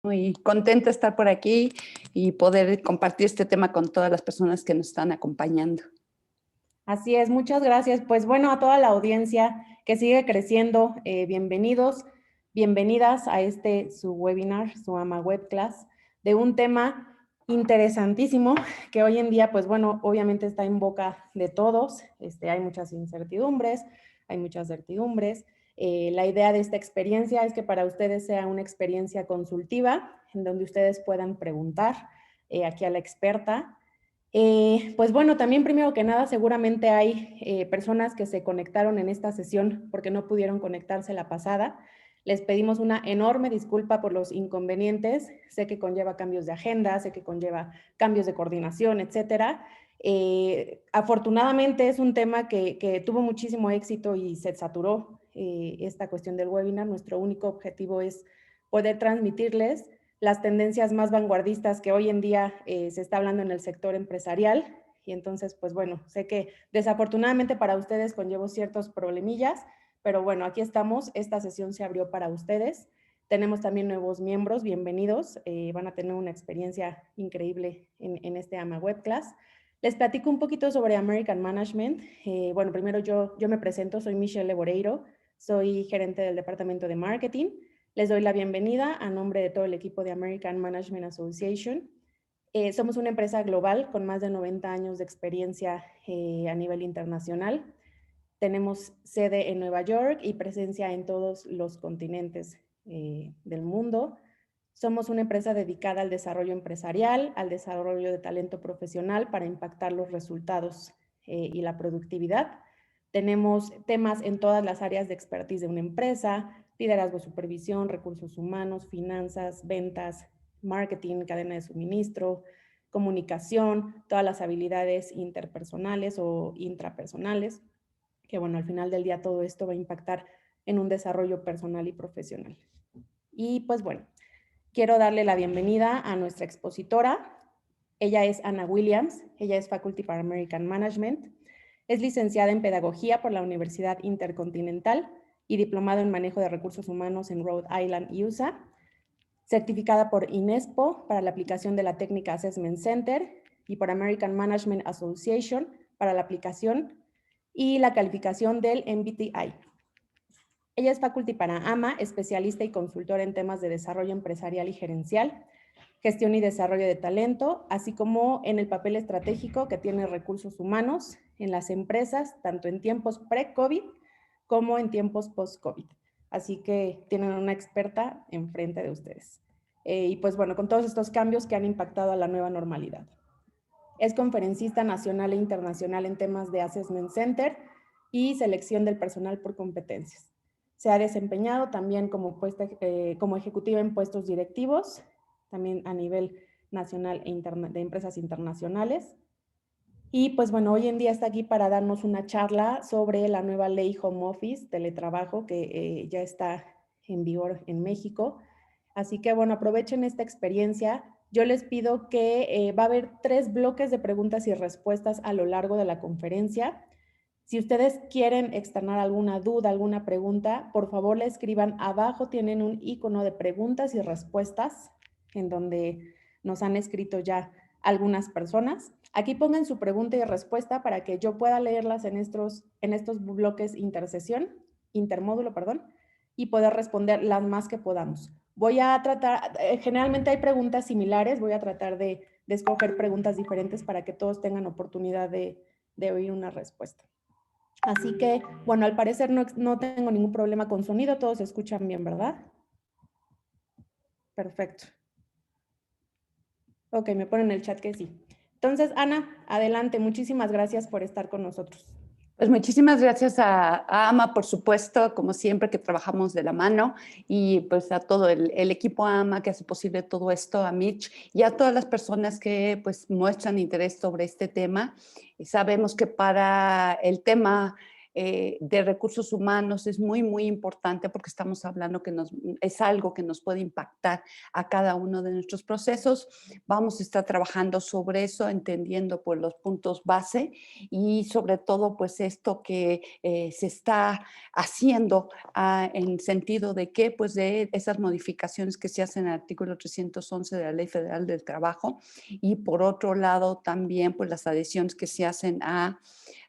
Muy contenta de estar por aquí y poder compartir este tema con todas las personas que nos están acompañando. Así es, muchas gracias. Pues bueno, a toda la audiencia que sigue creciendo, bienvenidos, bienvenidas a su webinar, su AMA Webclass, de un tema interesantísimo que hoy en día, pues bueno, obviamente está en boca de todos. Hay muchas incertidumbres, hay muchas certidumbres. La idea de esta experiencia es que para ustedes sea una experiencia consultiva, en donde ustedes puedan preguntar aquí a la experta. Pues bueno, también primero que nada, seguramente hay personas que se conectaron en esta sesión porque no pudieron conectarse la pasada. Les pedimos una enorme disculpa por los inconvenientes. Sé que conlleva cambios de agenda, sé que conlleva cambios de coordinación, etcétera. Afortunadamente es un tema que tuvo muchísimo éxito y se saturó esta cuestión del webinar. Nuestro único objetivo es poder transmitirles las tendencias más vanguardistas que hoy en día se está hablando en el sector empresarial. Y entonces, pues bueno, sé que desafortunadamente para ustedes conllevó ciertos problemillas, pero bueno, aquí estamos. Esta sesión se abrió para ustedes. Tenemos también nuevos miembros, bienvenidos. Van a tener una experiencia increíble en este AMA Webclass. Les platico un poquito sobre American Management. Bueno, primero yo me presento, soy Michelle Leboreiro, soy gerente del departamento de marketing. Les doy la bienvenida a nombre de todo el equipo de American Management Association. Somos una empresa global con más de 90 años de experiencia a nivel internacional. Tenemos sede en Nueva York y presencia en todos los continentes del mundo. Somos una empresa dedicada al desarrollo empresarial, al desarrollo de talento profesional para impactar los resultados y la productividad. Tenemos temas en todas las áreas de expertise de una empresa: liderazgo, supervisión, recursos humanos, finanzas, ventas, marketing, cadena de suministro, comunicación, todas las habilidades interpersonales o intrapersonales, que bueno, al final del día todo esto va a impactar en un desarrollo personal y profesional. Y pues bueno, quiero darle la bienvenida a nuestra expositora. Ella es Ana Williams, ella es Faculty para American Management, es licenciada en Pedagogía por la Universidad Intercontinental y diplomado en Manejo de Recursos Humanos en Rhode Island, USA, certificada por INESPO para la aplicación de la técnica Assessment Center y por American Management Association para la aplicación y la calificación del MBTI. Ella es Faculty para AMA, especialista y consultora en temas de desarrollo empresarial y gerencial, gestión y desarrollo de talento, así como en el papel estratégico que tiene recursos humanos en las empresas, tanto en tiempos pre-COVID como en tiempos post-COVID. Así que tienen una experta enfrente de ustedes. Y pues bueno, con todos estos cambios que han impactado a la nueva normalidad. Es conferencista nacional e internacional en temas de Assessment Center y selección del personal por competencias. Se ha desempeñado también como ejecutiva en puestos directivos, también a nivel nacional de empresas internacionales. Y pues bueno, hoy en día está aquí para darnos una charla sobre la nueva ley Home Office, teletrabajo, que ya está en vigor en México. Así que bueno, aprovechen esta experiencia. Yo les pido que va a haber 3 bloques de preguntas y respuestas a lo largo de la conferencia. Si ustedes quieren externar alguna duda, alguna pregunta, por favor la escriban abajo. Tienen un icono de preguntas y respuestas en donde nos han escrito ya algunas personas. Aquí pongan su pregunta y respuesta para que yo pueda leerlas en estos bloques intermódulo, y poder responder las más que podamos. Voy a tratar, generalmente hay preguntas similares, voy a tratar de escoger preguntas diferentes para que todos tengan oportunidad de oír una respuesta. Así que, bueno, al parecer no tengo ningún problema con sonido, todos se escuchan bien, ¿verdad? Perfecto. Ok, me ponen en el chat que sí. Entonces, Ana, adelante, muchísimas gracias por estar con nosotros. Pues muchísimas gracias a AMA, por supuesto, como siempre que trabajamos de la mano, y pues a todo el equipo AMA que hace posible todo esto, a Mitch y a todas las personas que pues muestran interés sobre este tema. Y sabemos que para el tema de recursos humanos es muy, muy importante porque estamos hablando que es algo que nos puede impactar a cada uno de nuestros procesos. Vamos a estar trabajando sobre eso, entendiendo pues los puntos base y sobre todo pues esto que se está haciendo en sentido de que pues de esas modificaciones que se hacen en el artículo 311 de la Ley Federal del Trabajo y por otro lado también pues las adiciones que se hacen a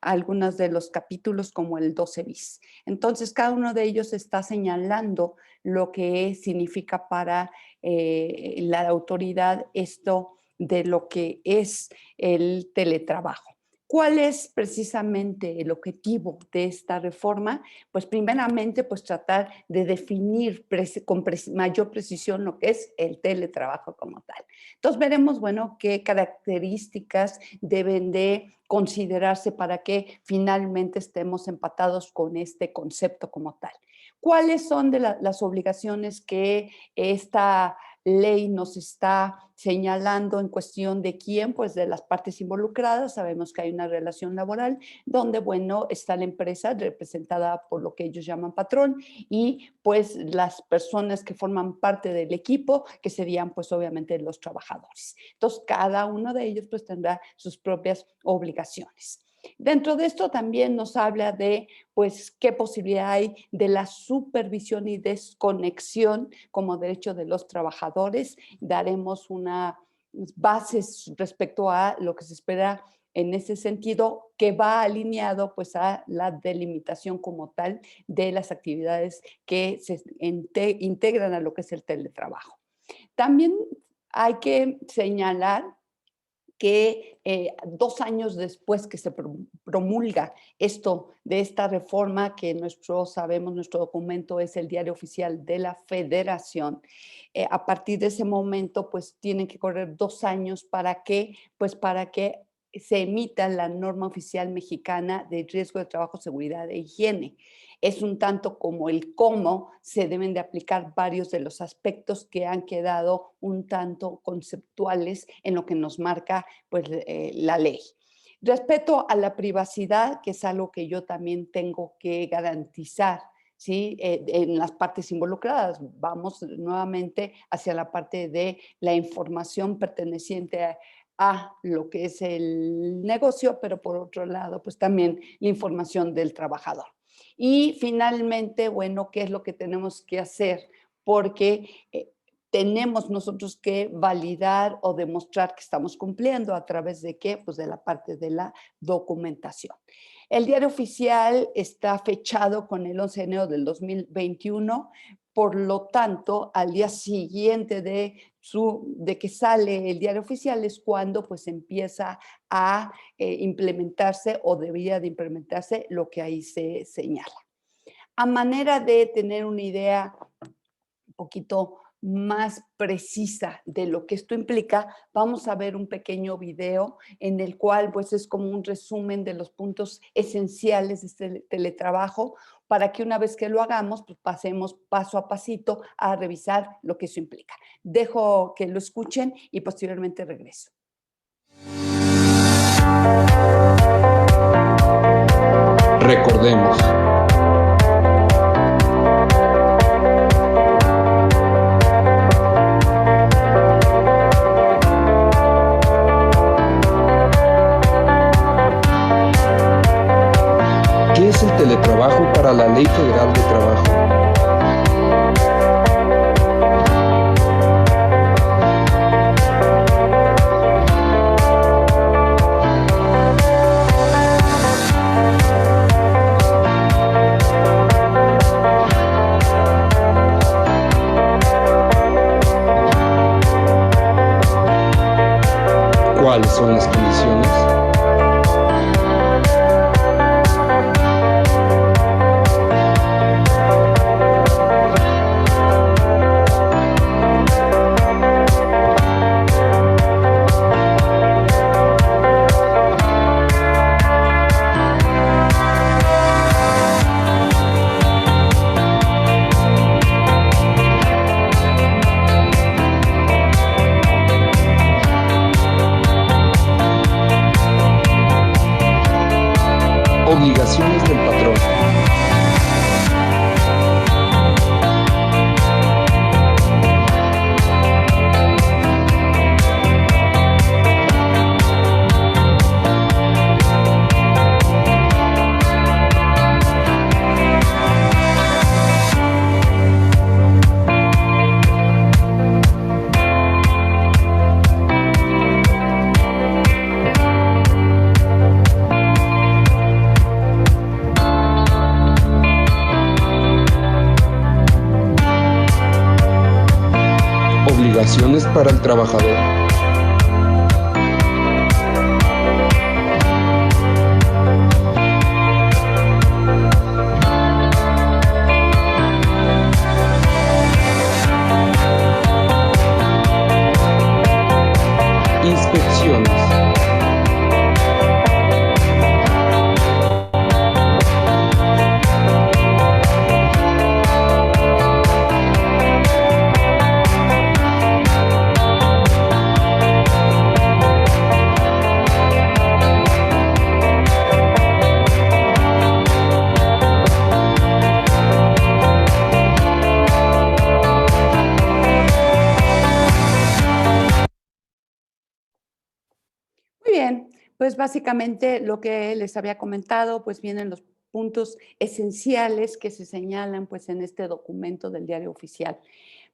algunos de los capítulos como el 12 bis. Entonces cada uno de ellos está señalando lo que significa para la autoridad esto de lo que es el teletrabajo. ¿Cuál es precisamente el objetivo de esta reforma? Pues primeramente, pues tratar de definir con mayor precisión lo que es el teletrabajo como tal. Entonces veremos, bueno, qué características deben de considerarse para que finalmente estemos empatados con este concepto como tal. ¿Cuáles son las obligaciones que esta ley nos está señalando en cuestión de quién? Pues de las partes involucradas. Sabemos que hay una relación laboral donde, bueno, está la empresa representada por lo que ellos llaman patrón y pues las personas que forman parte del equipo, que serían pues obviamente los trabajadores. Entonces, cada uno de ellos pues tendrá sus propias obligaciones. Dentro de esto también nos habla de, pues, qué posibilidad hay de la supervisión y desconexión como derecho de los trabajadores. Daremos unas bases respecto a lo que se espera en ese sentido, que va alineado pues a la delimitación como tal de las actividades que se integran a lo que es el teletrabajo. También hay que señalar que 2 años después que se promulga esto de esta reforma, que nuestro documento es el Diario Oficial de la Federación, a partir de ese momento, pues tienen que correr 2 años para que se emita la norma oficial mexicana de riesgo de trabajo, seguridad e higiene. Es un tanto como el cómo se deben de aplicar varios de los aspectos que han quedado un tanto conceptuales en lo que nos marca pues, la ley. Respecto a la privacidad, que es algo que yo también tengo que garantizar, ¿sí? En las partes involucradas. Vamos nuevamente hacia la parte de la información perteneciente a lo que es el negocio, pero por otro lado, pues también la información del trabajador. Y finalmente, bueno, ¿qué es lo que tenemos que hacer? Porque tenemos nosotros que validar o demostrar que estamos cumpliendo a través de qué? Pues de la parte de la documentación. El diario oficial está fechado con el 11 de enero del 2021, por lo tanto, al día siguiente de que sale el diario oficial es cuando pues empieza a implementarse o debería de implementarse lo que ahí se señala. A manera de tener una idea un poquito más precisa de lo que esto implica, vamos a ver un pequeño video en el cual pues es como un resumen de los puntos esenciales de este teletrabajo para que una vez que lo hagamos, pues pasemos paso a pasito a revisar lo que eso implica. Dejo que lo escuchen y posteriormente regreso. Recordemos. ¿Qué es el teletrabajo para la Ley Federal de Trabajo? ¿Cuáles son las condiciones? Obligaciones para el trabajador. Inspecciones. Muy bien, pues básicamente lo que les había comentado, pues vienen los puntos esenciales que se señalan pues en este documento del Diario Oficial.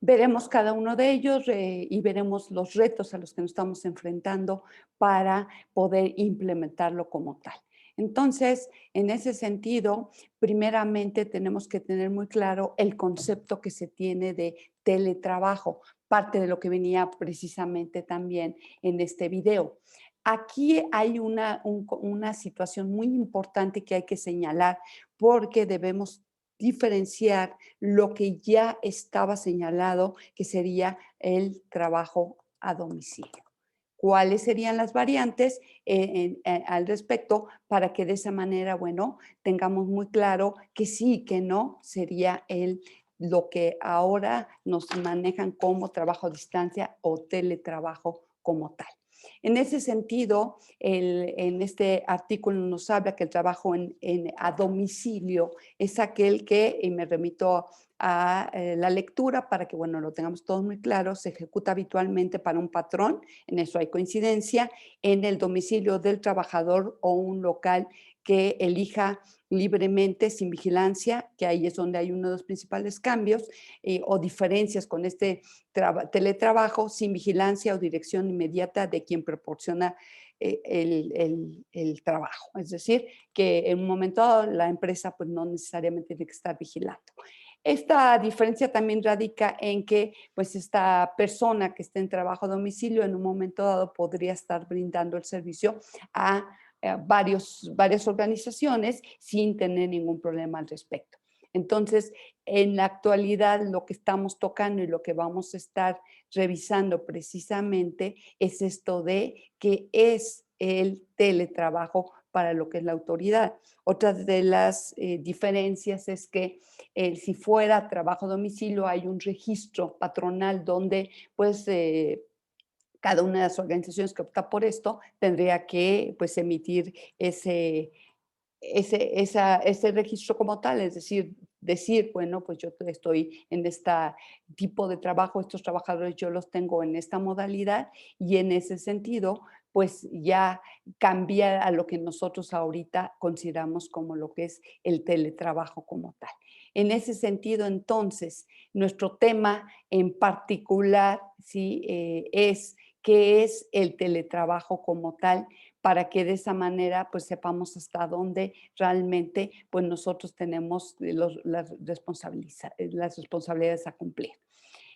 Veremos cada uno de ellos y veremos los retos a los que nos estamos enfrentando para poder implementarlo como tal. Entonces, en ese sentido, primeramente tenemos que tener muy claro el concepto que se tiene de teletrabajo, parte de lo que venía precisamente también en este video. Aquí hay una situación muy importante que hay que señalar porque debemos diferenciar lo que ya estaba señalado, que sería el trabajo a domicilio. ¿Cuáles serían las variantes al respecto para que de esa manera, bueno, tengamos muy claro que sí y que no sería lo que ahora nos manejan como trabajo a distancia o teletrabajo como tal? En ese sentido, en este artículo nos habla que el trabajo a domicilio es aquel que, y me remito a la lectura para que, bueno, lo tengamos todos muy claro, se ejecuta habitualmente para un patrón, en eso hay coincidencia, en el domicilio del trabajador o un local que elija libremente, sin vigilancia, que ahí es donde hay uno de los principales cambios o diferencias con este teletrabajo, sin vigilancia o dirección inmediata de quien proporciona el trabajo. Es decir, que en un momento dado la empresa pues no necesariamente tiene que estar vigilando. Esta diferencia también radica en que pues esta persona que está en trabajo a domicilio en un momento dado podría estar brindando el servicio a varias organizaciones sin tener ningún problema al respecto. Entonces, en la actualidad lo que estamos tocando y lo que vamos a estar revisando precisamente es esto de qué es el teletrabajo para lo que es la autoridad. Otra de las diferencias es que si fuera trabajo a domicilio hay un registro patronal donde pues cada una de las organizaciones que opta por esto tendría que pues emitir ese registro como tal, es decir, bueno, pues yo estoy en este tipo de trabajo, estos trabajadores yo los tengo en esta modalidad y en ese sentido, pues ya cambia a lo que nosotros ahorita consideramos como lo que es el teletrabajo como tal. En ese sentido, entonces, nuestro tema en particular, ¿sí? Es qué es el teletrabajo como tal, para que de esa manera pues sepamos hasta dónde realmente pues nosotros tenemos las responsabilidades a cumplir.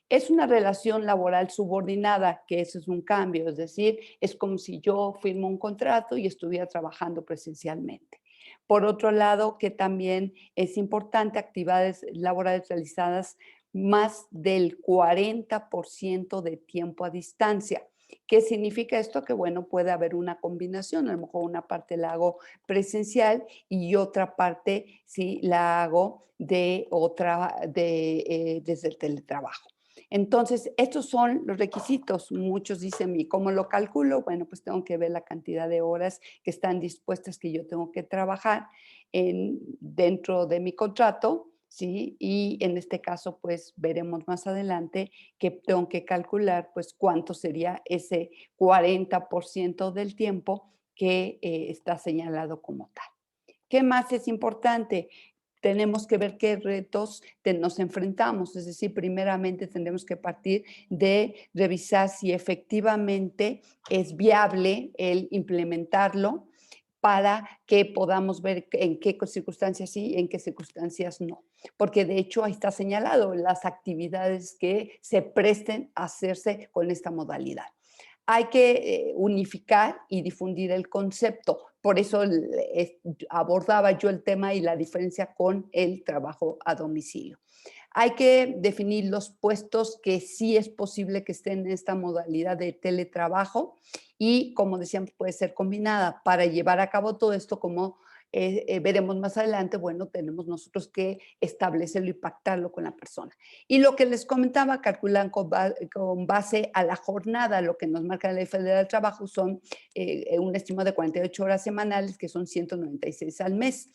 Es una relación laboral subordinada, que eso es un cambio, es decir, es como si yo firmo un contrato y estuviera trabajando presencialmente. Por otro lado, que también es importante, actividades laborales realizadas más del 40% de tiempo a distancia. ¿Qué significa esto? Que bueno, puede haber una combinación, a lo mejor una parte la hago presencial y otra parte sí la hago desde el teletrabajo. Entonces, estos son los requisitos. Muchos dicen, ¿y cómo lo calculo? Bueno, pues tengo que ver la cantidad de horas que están dispuestas que yo tengo que trabajar dentro de mi contrato, ¿sí? Y en este caso, pues veremos más adelante que tengo que calcular, pues cuánto sería ese 40% del tiempo que está señalado como tal. ¿Qué más es importante? Tenemos que ver qué retos nos enfrentamos, es decir, primeramente tendremos que partir de revisar si efectivamente es viable el implementarlo para que podamos ver en qué circunstancias sí y en qué circunstancias no. Porque de hecho ahí está señalado las actividades que se presten a hacerse con esta modalidad. Hay que unificar y difundir el concepto. Por eso abordaba yo el tema y la diferencia con el trabajo a domicilio. Hay que definir los puestos que sí es posible que estén en esta modalidad de teletrabajo y, como decíamos, puede ser combinada. Para llevar a cabo todo esto, como veremos más adelante, bueno, tenemos nosotros que establecerlo y pactarlo con la persona. Y lo que les comentaba, calculan con base a la jornada, lo que nos marca la Ley Federal del Trabajo son un estimado de 48 horas semanales, que son 196 al mes.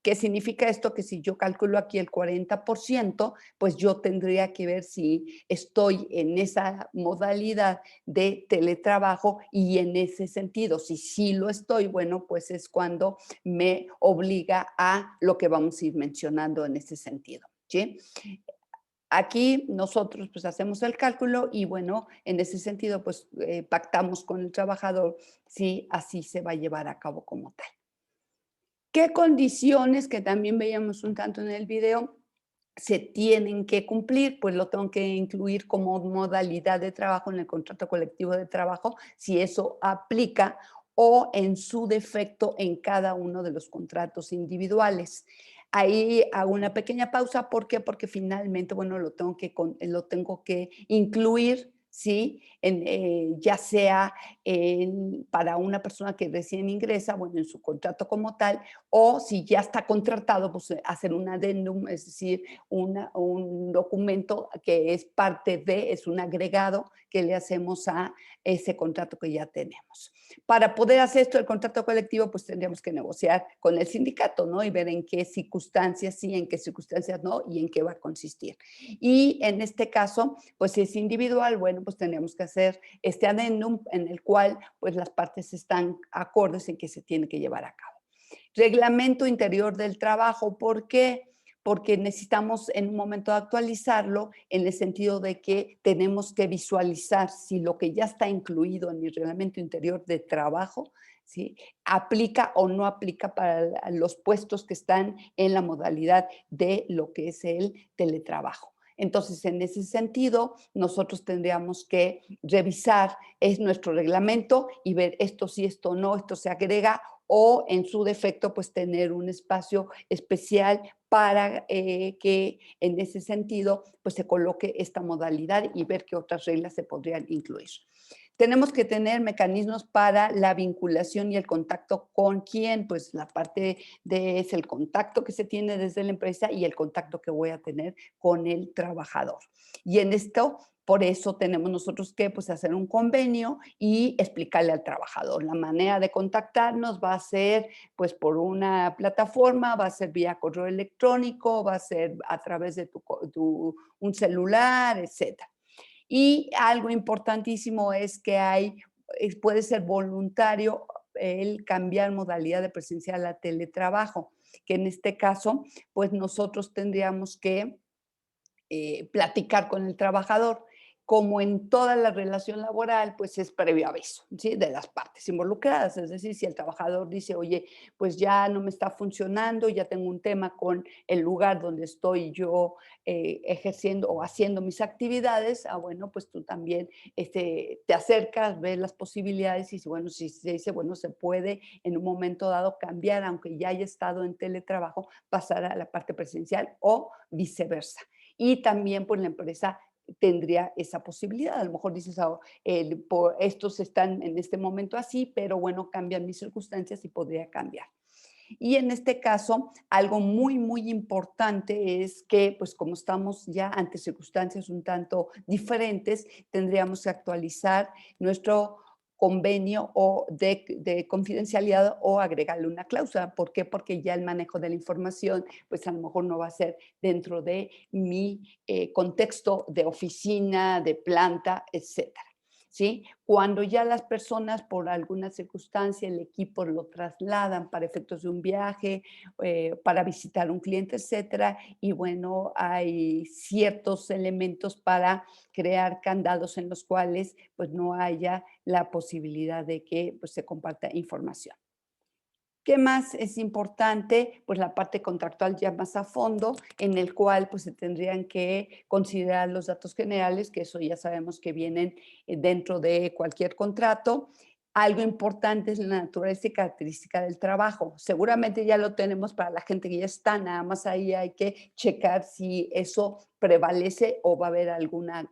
¿Qué significa esto? Que si yo calculo aquí el 40%, pues yo tendría que ver si estoy en esa modalidad de teletrabajo y en ese sentido, si sí lo estoy, bueno, pues es cuando me obliga a lo que vamos a ir mencionando en ese sentido, ¿sí? Aquí nosotros pues hacemos el cálculo y bueno, en ese sentido pues pactamos con el trabajador si así se va a llevar a cabo como tal. ¿Qué condiciones, que también veíamos un tanto en el video, se tienen que cumplir? Pues lo tengo que incluir como modalidad de trabajo en el contrato colectivo de trabajo, si eso aplica, o en su defecto en cada uno de los contratos individuales. Ahí hago una pequeña pausa, ¿por qué? Porque finalmente, bueno, lo tengo que incluir, ¿sí? Ya sea para una persona que recién ingresa, bueno, en su contrato como tal, o si ya está contratado, pues hacer un adendum, es decir, un documento que es parte de, es un agregado que le hacemos a ese contrato que ya tenemos. Para poder hacer esto, el contrato colectivo, pues tendríamos que negociar con el sindicato, ¿no? Y ver en qué circunstancias sí, en qué circunstancias no y en qué va a consistir. Y en este caso, pues si es individual, bueno, pues tendríamos que hacer este adendum en el cual pues las partes están acordes en que se tiene que llevar a cabo. Reglamento interior del trabajo, ¿por qué? Porque necesitamos en un momento actualizarlo en el sentido de que tenemos que visualizar si lo que ya está incluido en el reglamento interior de trabajo, ¿sí?, aplica o no aplica para los puestos que están en la modalidad de lo que es el teletrabajo. Entonces, en ese sentido, nosotros tendríamos que revisar nuestro reglamento y ver esto sí, esto no, esto se agrega o en su defecto, pues tener un espacio especial para que en ese sentido, pues se coloque esta modalidad y ver qué otras reglas se podrían incluir. Tenemos que tener mecanismos para la vinculación y el contacto con quién, pues la parte es el contacto que se tiene desde la empresa y el contacto que voy a tener con el trabajador. Y en esto, por eso tenemos nosotros que pues, hacer un convenio y explicarle al trabajador. La manera de contactarnos va a ser pues por una plataforma, va a ser vía correo electrónico, va a ser a través de un celular, etcétera. Y algo importantísimo es que puede ser voluntario el cambiar modalidad de presencial a teletrabajo, que en este caso, pues nosotros tendríamos que platicar con el trabajador. Como en toda la relación laboral, pues es previo aviso, ¿sí?, de las partes involucradas. Es decir, si el trabajador dice, oye, pues ya no me está funcionando, ya tengo un tema con el lugar donde estoy yo ejerciendo o haciendo mis actividades, bueno, pues tú también te acercas, ves las posibilidades y bueno, si se dice, bueno, se puede en un momento dado cambiar, aunque ya haya estado en teletrabajo, pasar a la parte presencial o viceversa. Y también, pues, la empresa tendría esa posibilidad. A lo mejor dices, estos están en este momento así, pero bueno, cambian mis circunstancias y podría cambiar. Y en este caso, algo muy, muy importante es que, pues como estamos ya ante circunstancias un tanto diferentes, tendríamos que actualizar nuestro convenio o de confidencialidad o agregarle una cláusula. ¿Por qué? Porque ya el manejo de la información, pues a lo mejor no va a ser dentro de mi contexto de oficina, de planta, etcétera. ¿Sí? Cuando ya las personas por alguna circunstancia, el equipo lo trasladan para efectos de un viaje, para visitar un cliente, etcétera, y bueno, hay ciertos elementos para crear candados en los cuales pues no haya la posibilidad de que pues, se comparta información. ¿Qué más es importante? Pues la parte contractual ya más a fondo, en el cual pues se tendrían que considerar los datos generales, que eso ya sabemos que vienen dentro de cualquier contrato. Algo importante es la naturaleza y característica del trabajo. Seguramente ya lo tenemos para la gente que ya está, nada más ahí hay que checar si eso prevalece o va a haber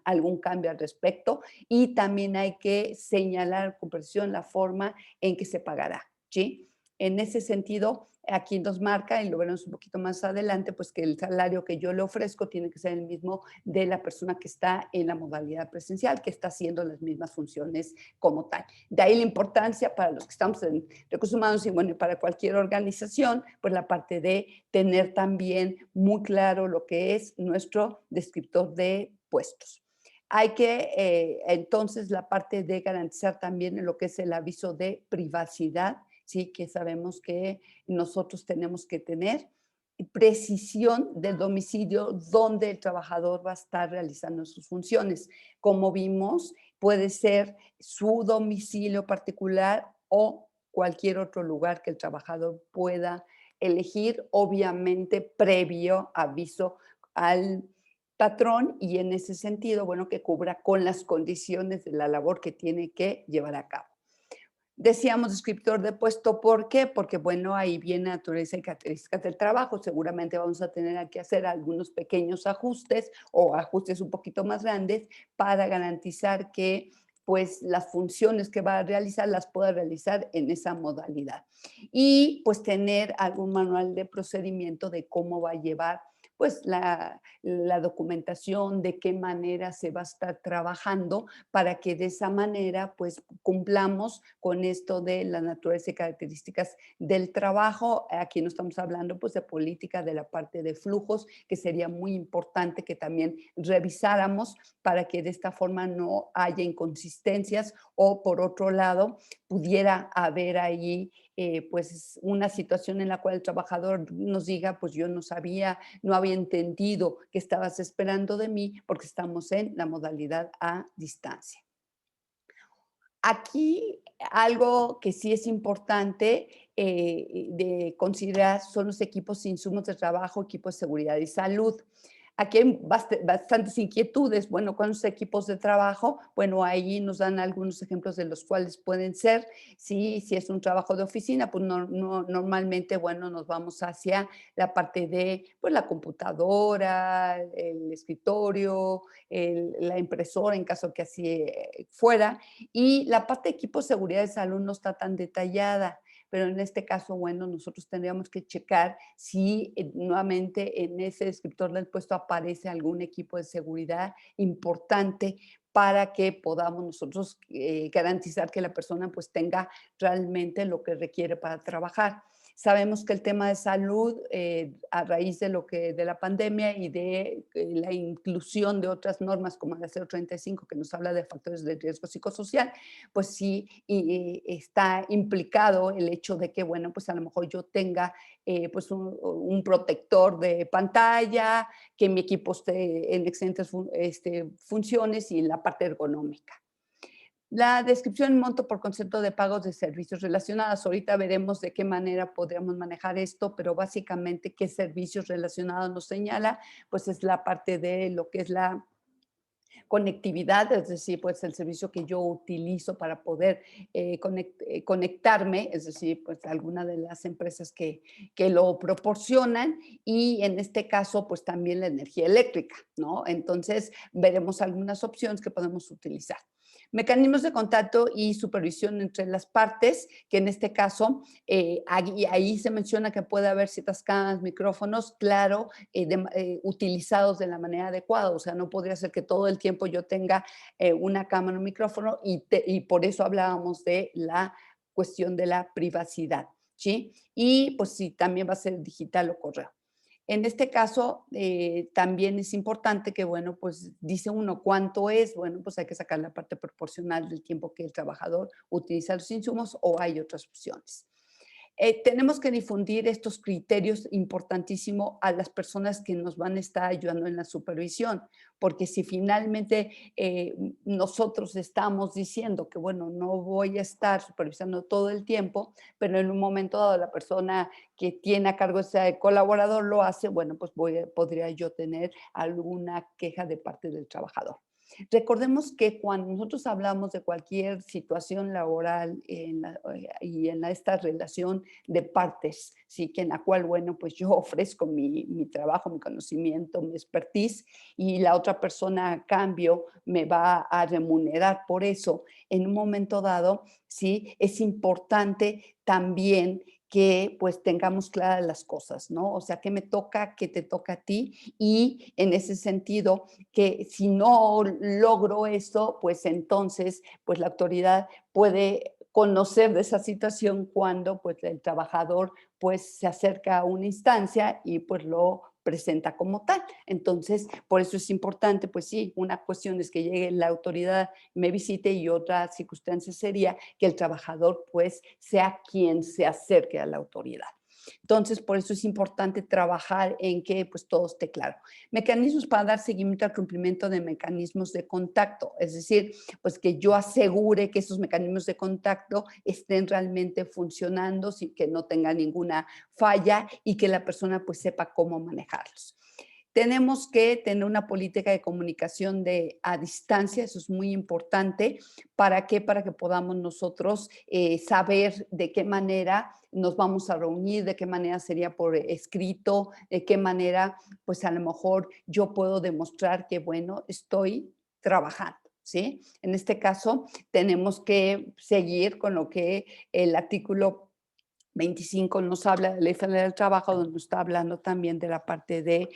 algún cambio al respecto. Y también hay que señalar con precisión la forma en que se pagará, ¿sí? En ese sentido, aquí nos marca, y lo veremos un poquito más adelante, pues que el salario que yo le ofrezco tiene que ser el mismo de la persona que está en la modalidad presencial, que está haciendo las mismas funciones como tal. De ahí la importancia para los que estamos en recursos humanos y bueno, para cualquier organización, pues la parte de tener también muy claro lo que es nuestro descriptor de puestos. Hay que, entonces, la parte de garantizar también lo que es el aviso de privacidad, ¿sí? Que sabemos que nosotros tenemos que tener precisión del domicilio donde el trabajador va a estar realizando sus funciones. Como vimos, puede ser su domicilio particular o cualquier otro lugar que el trabajador pueda elegir, obviamente previo aviso al patrón y en ese sentido, bueno, que cubra con las condiciones de la labor que tiene que llevar a cabo. Decíamos descriptor de puesto, ¿por qué? Porque, bueno, ahí viene naturaleza y características del trabajo. Seguramente vamos a tener que hacer algunos pequeños ajustes o ajustes un poquito más grandes para garantizar que pues las funciones que va a realizar las pueda realizar en esa modalidad. Y pues tener algún manual de procedimiento de cómo va a llevar pues la documentación, de qué manera se va a estar trabajando para que de esa manera pues cumplamos con esto de la naturaleza y características del trabajo. Aquí no estamos hablando pues de política de la parte de flujos, que sería muy importante que también revisáramos para que de esta forma no haya inconsistencias o por otro lado pudiera haber ahí pues una situación en la cual el trabajador nos diga, pues yo no sabía, no había entendido qué estabas esperando de mí porque estamos en la modalidad a distancia. Aquí algo que sí es importante de considerar son los equipos e insumos de trabajo, equipos de seguridad y salud. Aquí hay bastantes inquietudes. Bueno, con los equipos de trabajo, bueno, ahí nos dan algunos ejemplos de los cuales pueden ser. Si es un trabajo de oficina, pues normalmente, bueno, nos vamos hacia la parte de pues, la computadora, el escritorio, la impresora, en caso que así fuera. Y la parte de equipo de seguridad de salud no está tan detallada, pero en este caso, bueno, nosotros tendríamos que checar si nuevamente en ese descriptor del puesto aparece algún equipo de seguridad importante para que podamos nosotros garantizar que la persona pues tenga realmente lo que requiere para trabajar. Sabemos que el tema de salud, a raíz de la pandemia y de la inclusión de otras normas como la 035 que nos habla de factores de riesgo psicosocial, pues sí está implicado el hecho de que, bueno, pues a lo mejor yo tenga pues un protector de pantalla, que mi equipo esté en excelentes funciones y en la parte ergonómica. La descripción y monto por concepto de pagos de servicios relacionados. Ahorita veremos de qué manera podríamos manejar esto, pero básicamente qué servicios relacionados nos señala, pues es la parte de lo que es la conectividad, es decir, pues el servicio que yo utilizo para poder conectarme, es decir, pues alguna de las empresas que lo proporcionan y en este caso, pues también la energía eléctrica, ¿no? Entonces, veremos algunas opciones que podemos utilizar. Mecanismos de contacto y supervisión entre las partes, que en este caso, ahí se menciona que puede haber ciertas cámaras, micrófonos, claro, utilizados de la manera adecuada. O sea, no podría ser que todo el tiempo yo tenga una cámara, un micrófono y por eso hablábamos de la cuestión de la privacidad, ¿sí? Y pues sí, también va a ser digital o correo. En este caso, también es importante que, bueno, pues dice uno cuánto es, bueno, pues hay que sacar la parte proporcional del tiempo que el trabajador utiliza los insumos o hay otras opciones. Tenemos que difundir estos criterios importantísimo a las personas que nos van a estar ayudando en la supervisión, porque si finalmente nosotros estamos diciendo que, bueno, no voy a estar supervisando todo el tiempo, pero en un momento dado la persona que tiene a cargo ese colaborador lo hace, bueno, pues podría yo tener alguna queja de parte del trabajador. Recordemos que cuando nosotros hablamos de cualquier situación laboral y en esta relación de partes, ¿sí? Que en la cual, bueno, pues yo ofrezco mi trabajo, mi conocimiento, mi expertise y la otra persona a cambio me va a remunerar por eso. En un momento dado, ¿sí? Es importante también que pues tengamos claras las cosas, ¿no? O sea, qué me toca, qué te toca a ti y en ese sentido que si no logro esto, pues entonces pues la autoridad puede conocer de esa situación cuando pues el trabajador pues se acerca a una instancia y pues lo presenta como tal. Entonces, por eso es importante, pues sí, una cuestión es que llegue la autoridad, me visite y otra circunstancia sería que el trabajador pues sea quien se acerque a la autoridad. Entonces, por eso es importante trabajar en que pues todo esté claro. Mecanismos para dar seguimiento al cumplimiento de mecanismos de contacto, es decir, pues que yo asegure que esos mecanismos de contacto estén realmente funcionando, sin que no tenga ninguna falla y que la persona pues sepa cómo manejarlos. Tenemos que tener una política de comunicación a distancia, eso es muy importante. ¿Para qué? Para que podamos nosotros saber de qué manera nos vamos a reunir, de qué manera sería por escrito, de qué manera, pues a lo mejor yo puedo demostrar que, bueno, estoy trabajando. ¿Sí? En este caso, tenemos que seguir con lo que el artículo 25 nos habla de la Ley Federal del Trabajo, donde nos está hablando también de la parte de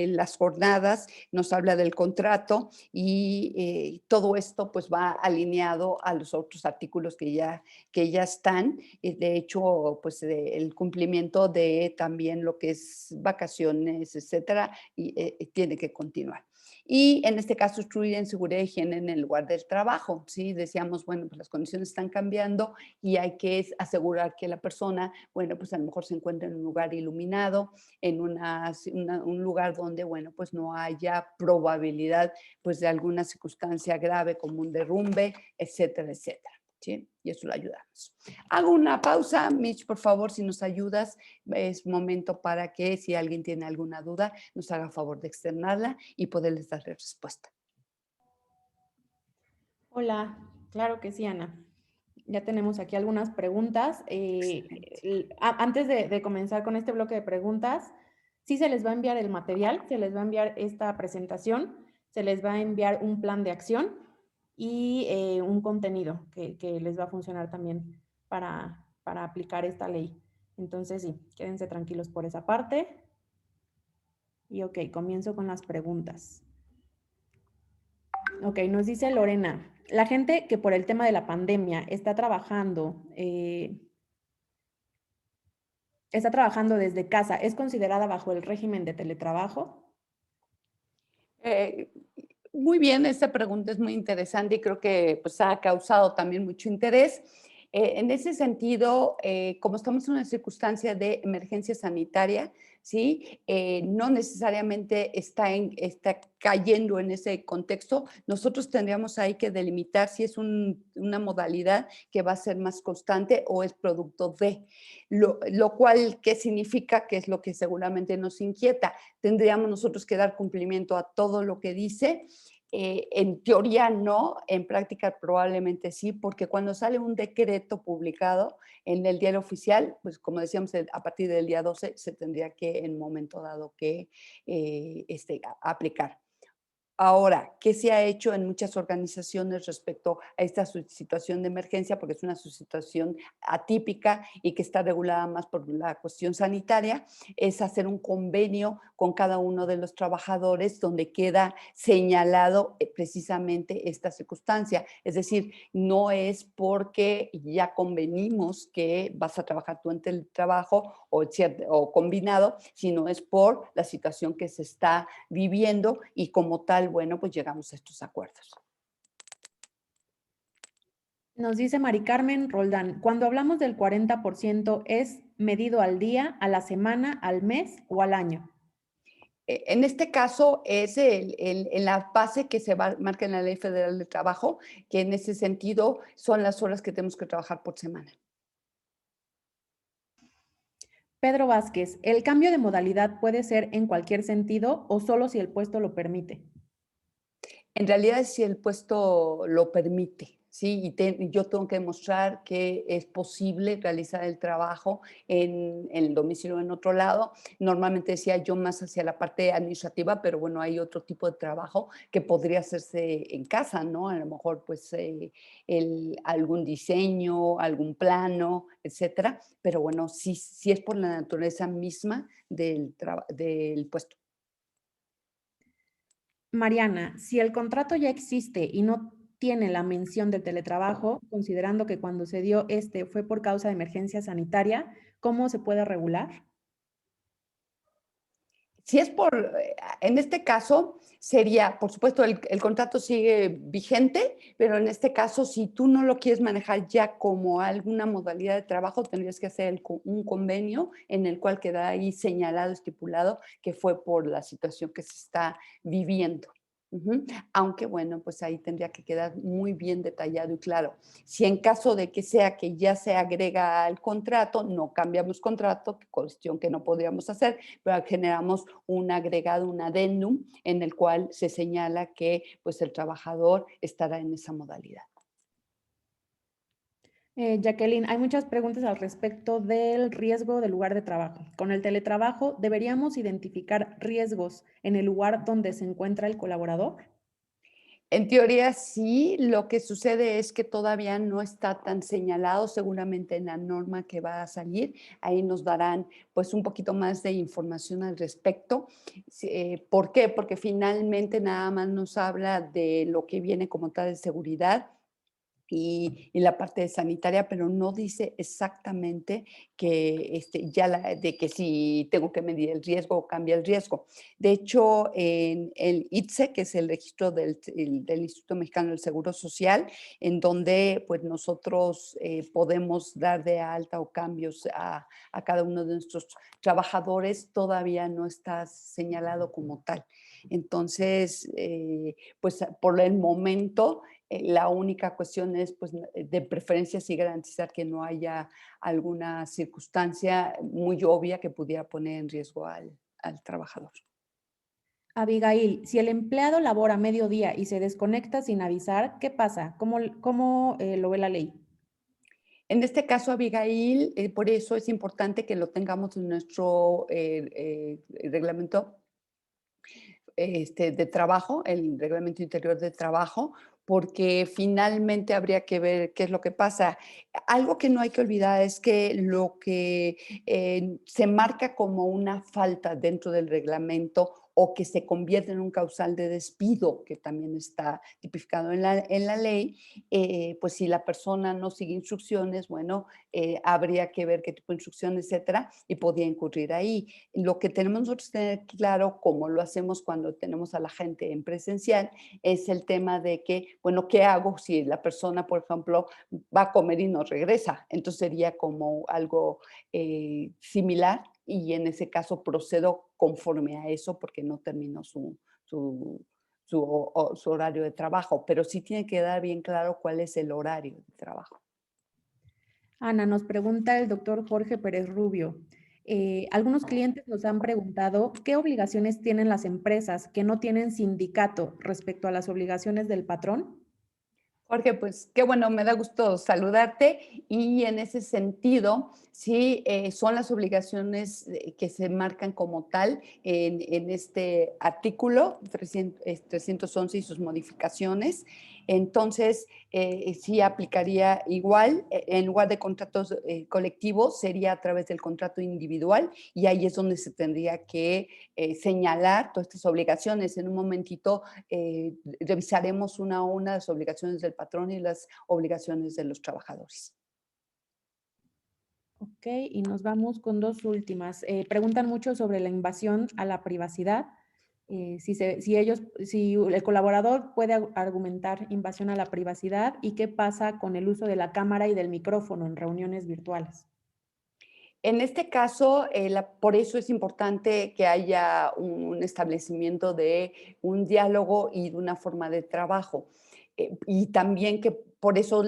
las jornadas, nos habla del contrato y todo esto pues va alineado a los otros artículos que ya están. De hecho, pues el cumplimiento de también lo que es vacaciones, etcétera, y tiene que continuar. Y en este caso, instruir en seguridad y higiene en el lugar del trabajo. ¿Sí? Decíamos, bueno, pues las condiciones están cambiando y hay que asegurar que la persona, bueno, pues a lo mejor se encuentra en un lugar iluminado, en un lugar donde, bueno, pues no haya probabilidad pues de alguna circunstancia grave como un derrumbe, etcétera, etcétera. ¿Sí? Y eso lo ayudamos. Hago una pausa, Mitch, por favor, si nos ayudas, es momento para que si alguien tiene alguna duda, nos haga favor de externarla y poderles darle respuesta. Hola, claro que sí, Ana. Ya tenemos aquí algunas preguntas. Antes de comenzar con este bloque de preguntas, sí se les va a enviar el material, se les va a enviar esta presentación, se les va a enviar un plan de acción y un contenido que les va a funcionar también para aplicar esta ley. Entonces, sí, quédense tranquilos por esa parte. Y ok, comienzo con las preguntas. Ok, nos dice Lorena, la gente que por el tema de la pandemia está trabajando desde casa, ¿es considerada bajo el régimen de teletrabajo? Muy bien, esta pregunta es muy interesante y creo que pues, ha causado también mucho interés. En ese sentido, como estamos en una circunstancia de emergencia sanitaria, ¿sí? No necesariamente está cayendo en ese contexto. Nosotros tendríamos ahí que delimitar si es una modalidad que va a ser más constante o es producto de. Lo cual, ¿qué significa? Que es lo que seguramente nos inquieta. Tendríamos nosotros que dar cumplimiento a todo lo que dice. En teoría no, en práctica probablemente sí, porque cuando sale un decreto publicado en el diario oficial, pues como decíamos, a partir del día 12 se tendría que en momento dado que aplicar. Ahora, ¿qué se ha hecho en muchas organizaciones respecto a esta situación de emergencia? Porque es una situación atípica y que está regulada más por la cuestión sanitaria, es hacer un convenio con cada uno de los trabajadores donde queda señalado precisamente esta circunstancia. Es decir, no es porque ya convenimos que vas a trabajar tú en el trabajo o combinado, sino es por la situación que se está viviendo y como tal, bueno, pues llegamos a estos acuerdos. Nos dice Mari Carmen Roldán, cuando hablamos del 40%, ¿es medido al día, a la semana, al mes o al año? En este caso es en la base que se marca en la Ley Federal de Trabajo, que en ese sentido son las horas que tenemos que trabajar por semana. Pedro Vázquez, ¿el cambio de modalidad puede ser en cualquier sentido o solo si el puesto lo permite? En realidad, si el puesto lo permite, ¿sí? Y yo tengo que demostrar que es posible realizar el trabajo en el domicilio o en otro lado. Normalmente decía yo más hacia la parte administrativa, pero bueno, hay otro tipo de trabajo que podría hacerse en casa, ¿no? A lo mejor, pues, algún diseño, algún plano, etcétera. Pero bueno, sí es por la naturaleza misma del puesto. Mariana, si el contrato ya existe y no tiene la mención del teletrabajo, considerando que cuando se dio este fue por causa de emergencia sanitaria, ¿cómo se puede regular? Si es en este caso sería, por supuesto, el contrato sigue vigente, pero en este caso, si tú no lo quieres manejar ya como alguna modalidad de trabajo, tendrías que hacer un convenio en el cual queda ahí señalado, estipulado, que fue por la situación que se está viviendo. Ujú. Aunque bueno, pues ahí tendría que quedar muy bien detallado y claro. Si en caso de que sea que ya se agrega al contrato, no cambiamos contrato, cuestión que no podríamos hacer, pero generamos un agregado, un adendum, en el cual se señala que pues, el trabajador estará en esa modalidad. Jacqueline, hay muchas preguntas al respecto del riesgo del lugar de trabajo. Con el teletrabajo, ¿deberíamos identificar riesgos en el lugar donde se encuentra el colaborador? En teoría sí, lo que sucede es que todavía no está tan señalado, seguramente en la norma que va a salir, ahí nos darán pues un poquito más de información al respecto. ¿Por qué? Porque finalmente nada más nos habla de lo que viene como tal de seguridad, y la parte sanitaria, pero no dice exactamente que de que si tengo que medir el riesgo o cambia el riesgo. De hecho, en el ITSE, que es el registro del Instituto Mexicano del Seguro Social, en donde pues nosotros podemos dar de alta o cambios a cada uno de nuestros trabajadores, todavía no está señalado como tal. Entonces, pues por el momento, la única cuestión es, pues, de preferencia sí garantizar que no haya alguna circunstancia muy obvia que pudiera poner en riesgo al trabajador. Abigail, si el empleado labora mediodía y se desconecta sin avisar, ¿qué pasa? ¿Cómo lo ve la ley? En este caso, Abigail, por eso es importante que lo tengamos en nuestro reglamento de trabajo, el reglamento interior de trabajo, porque finalmente habría que ver qué es lo que pasa. Algo que no hay que olvidar es que lo que se marca como una falta dentro del reglamento o que se convierte en un causal de despido, que también está tipificado en la ley, pues si la persona no sigue instrucciones, bueno, habría que ver qué tipo de instrucciones, etcétera, y podía incurrir ahí. Lo que tenemos nosotros que tener claro, como lo hacemos cuando tenemos a la gente en presencial, es el tema de que, bueno, ¿qué hago si la persona, por ejemplo, va a comer y no regresa? Entonces sería como algo similar y en ese caso procedo conforme a eso porque no terminó su, su horario de trabajo, pero sí tiene que quedar bien claro cuál es el horario de trabajo. Ana, nos pregunta el doctor Jorge Pérez Rubio. Algunos clientes nos han preguntado qué obligaciones tienen las empresas que no tienen sindicato respecto a las obligaciones del patrón. Jorge, pues qué bueno, me da gusto saludarte y en ese sentido, sí, son las obligaciones que se marcan como tal en este artículo 311 y sus modificaciones. Entonces, sí aplicaría igual, en lugar de contratos colectivos, sería a través del contrato individual y ahí es donde se tendría que señalar todas estas obligaciones. En un momentito revisaremos una a una las obligaciones del patrón y las obligaciones de los trabajadores. Ok, y nos vamos con dos últimas. Preguntan mucho sobre la invasión a la privacidad. si el colaborador puede argumentar invasión a la privacidad y qué pasa con el uso de la cámara y del micrófono en reuniones virtuales. En este caso, por eso es importante que haya un establecimiento de un diálogo y de una forma de trabajo. Y también que por eso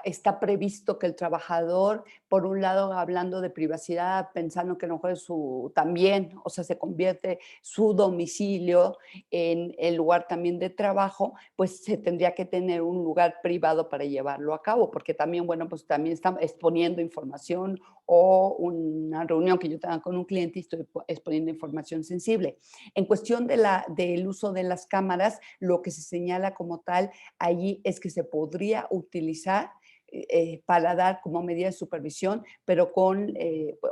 está previsto que el trabajador, por un lado, hablando de privacidad, pensando que a lo mejor es también, o sea, se convierte su domicilio en el lugar también de trabajo, pues se tendría que tener un lugar privado para llevarlo a cabo, porque también, bueno, pues también está exponiendo información o una reunión que yo tenga con un cliente y estoy exponiendo información sensible. En cuestión del uso de las cámaras, lo que se señala como tal allí es que se podría utilizar para dar como medida de supervisión, pero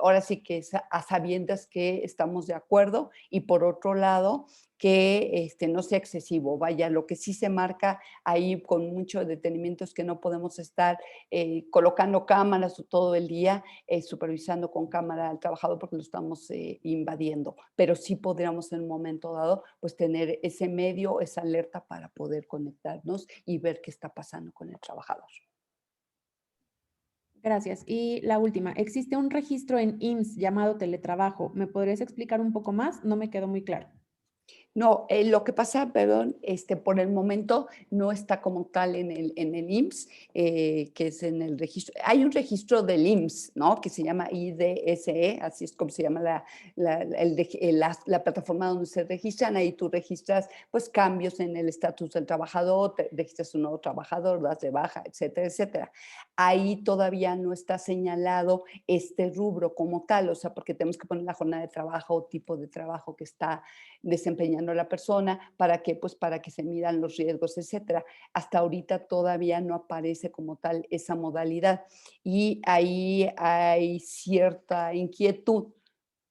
ahora sí que a sabiendas que estamos de acuerdo y por otro lado que no sea excesivo. Vaya, lo que sí se marca ahí con mucho detenimiento es que no podemos estar colocando cámaras todo el día, supervisando con cámara al trabajador porque lo estamos invadiendo, pero sí podríamos en un momento dado pues tener ese medio, esa alerta para poder conectarnos y ver qué está pasando con el trabajador. Gracias. Y la última, existe un registro en IMSS llamado teletrabajo. ¿Me podrías explicar un poco más? No me quedó muy claro. No, lo que pasa, perdón, por el momento no está como tal en el IMSS, que es en el registro. Hay un registro del IMSS, ¿no? Que se llama IDSE, así es como se llama la plataforma donde se registran. Ahí tú registras, pues, cambios en el estatus del trabajador, registras un nuevo trabajador, das de baja, etcétera, etcétera. Ahí todavía no está señalado este rubro como tal, o sea, porque tenemos que poner la jornada de trabajo o tipo de trabajo que está desempeñando la persona, ¿para qué? Pues para que se midan los riesgos, etcétera. Hasta ahorita todavía no aparece como tal esa modalidad y ahí hay cierta inquietud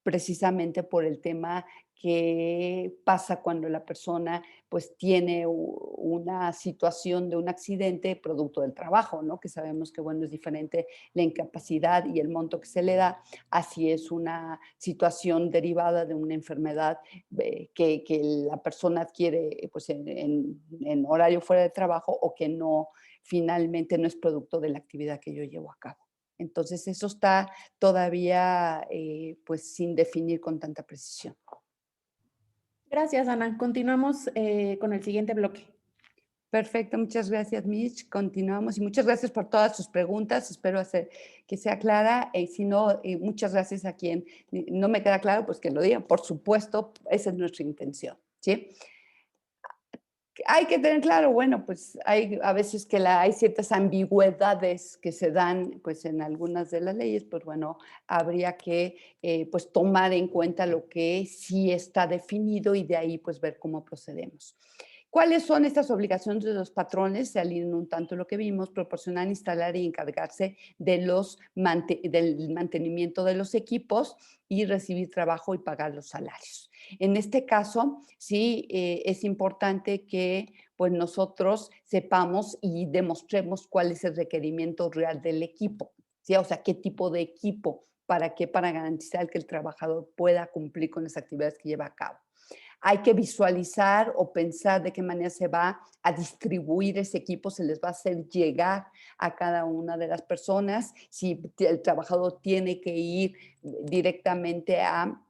precisamente por el tema que pasa cuando la persona pues tiene una situación de un accidente producto del trabajo, ¿no? Que sabemos que, bueno, es diferente la incapacidad y el monto que se le da, así es una situación derivada de una enfermedad que la persona adquiere pues en horario fuera de trabajo o que no, finalmente no es producto de la actividad que yo llevo a cabo. Entonces, eso está todavía pues sin definir con tanta precisión. Gracias, Ana. Continuamos con el siguiente bloque. Perfecto, muchas gracias, Mitch. Continuamos y muchas gracias por todas sus preguntas. Espero que sea clara. Si no, muchas gracias a quien no me queda claro, pues que lo diga. Por supuesto, esa es nuestra intención, ¿sí? Hay que tener claro, bueno, pues hay a veces que hay ciertas ambigüedades que se dan pues en algunas de las leyes, pues bueno, habría que pues tomar en cuenta lo que sí está definido y de ahí pues ver cómo procedemos. ¿Cuáles son estas obligaciones de los patrones? Se alinean un tanto lo que vimos, proporcionar, instalar y encargarse del mantenimiento de los equipos y recibir trabajo y pagar los salarios. En este caso, sí, es importante que pues nosotros sepamos y demostremos cuál es el requerimiento real del equipo, ¿sí? O sea, qué tipo de equipo, para qué, para garantizar que el trabajador pueda cumplir con las actividades que lleva a cabo. Hay que visualizar o pensar de qué manera se va a distribuir ese equipo, se les va a hacer llegar a cada una de las personas, si el trabajador tiene que ir directamente a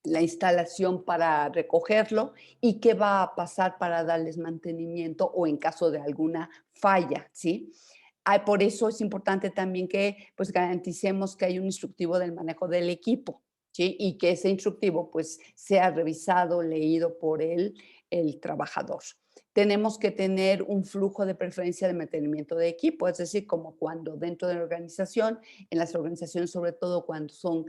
la instalación para recogerlo y qué va a pasar para darles mantenimiento o en caso de alguna falla, ¿sí? Por eso es importante también que pues garanticemos que hay un instructivo del manejo del equipo, ¿sí? Y que ese instructivo pues sea revisado, leído por el trabajador. Tenemos que tener un flujo de preferencia de mantenimiento de equipo, es decir, como cuando dentro de la organización, en las organizaciones sobre todo cuando son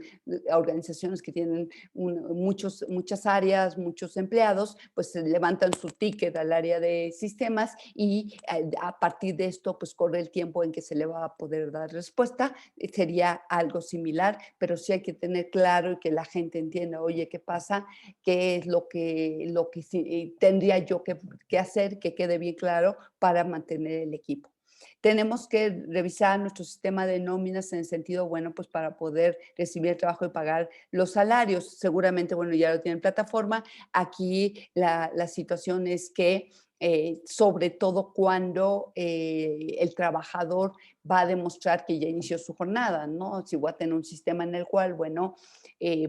organizaciones que tienen muchas áreas, muchos empleados, pues se levantan su ticket al área de sistemas y a partir de esto pues corre el tiempo en que se le va a poder dar respuesta. Sería algo similar, pero sí hay que tener claro y que la gente entienda, oye, ¿qué pasa? ¿Qué es lo que sí, tendría yo que hacer, que quede bien claro para mantener el equipo? Tenemos que revisar nuestro sistema de nóminas en el sentido, bueno, pues para poder recibir el trabajo y pagar los salarios. Seguramente, bueno, ya lo tienen en plataforma. Aquí la situación es que sobre todo cuando el trabajador va a demostrar que ya inició su jornada, ¿no? Si voy a tener un sistema en el cual, bueno,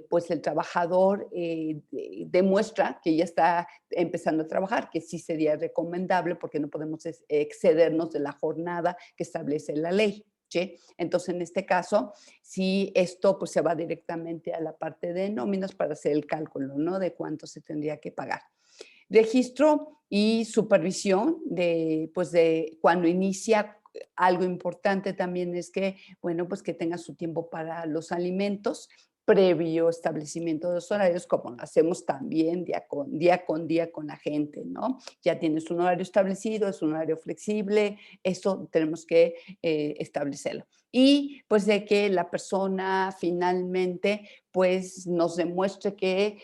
pues el trabajador demuestra que ya está empezando a trabajar, que sí sería recomendable porque no podemos excedernos de la jornada que establece la ley. ¿Sí? Entonces, en este caso, si esto pues, se va directamente a la parte de nóminas para hacer el cálculo, ¿no? De cuánto se tendría que pagar. Registro y supervisión pues de cuando inicia. Algo importante también es que, bueno, pues que tenga su tiempo para los alimentos previo establecimiento de los horarios, como lo hacemos también día con la gente, ¿no? Ya tienes un horario establecido, es un horario flexible, eso tenemos que establecerlo. Y pues de que la persona finalmente pues nos demuestre que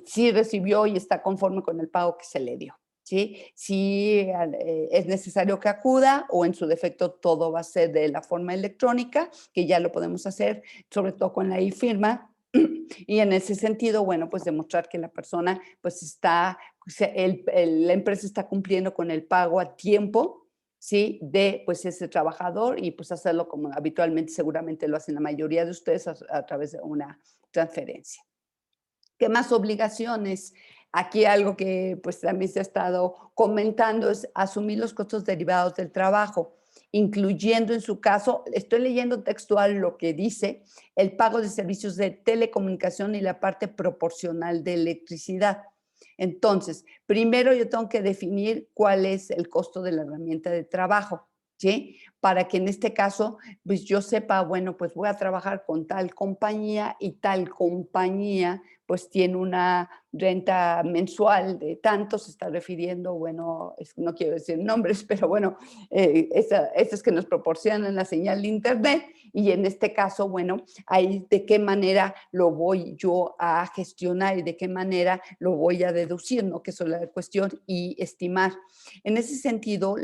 sí recibió y está conforme con el pago que se le dio. ¿Sí? Si es necesario que acuda o en su defecto todo va a ser de la forma electrónica, que ya lo podemos hacer, sobre todo con la e-firma. Y en ese sentido, bueno, pues demostrar que la persona pues está, la empresa está cumpliendo con el pago a tiempo, ¿sí? De pues ese trabajador y pues hacerlo como habitualmente seguramente lo hacen la mayoría de ustedes a través de una transferencia. ¿Qué más obligaciones? Aquí algo que pues también se ha estado comentando es asumir los costos derivados del trabajo, incluyendo en su caso, estoy leyendo textual lo que dice, el pago de servicios de telecomunicación y la parte proporcional de electricidad. Entonces, primero yo tengo que definir cuál es el costo de la herramienta de trabajo, ¿sí? Para que en este caso, pues yo sepa, bueno, pues voy a trabajar con tal compañía y tal compañía pues tiene una renta mensual de tanto, se está refiriendo, bueno, no quiero decir nombres, pero bueno, esas que nos proporcionan la señal de internet y en este caso, bueno, ahí de qué manera lo voy yo a gestionar y de qué manera lo voy a deducir, ¿no? Que eso es la cuestión y estimar. En ese sentido,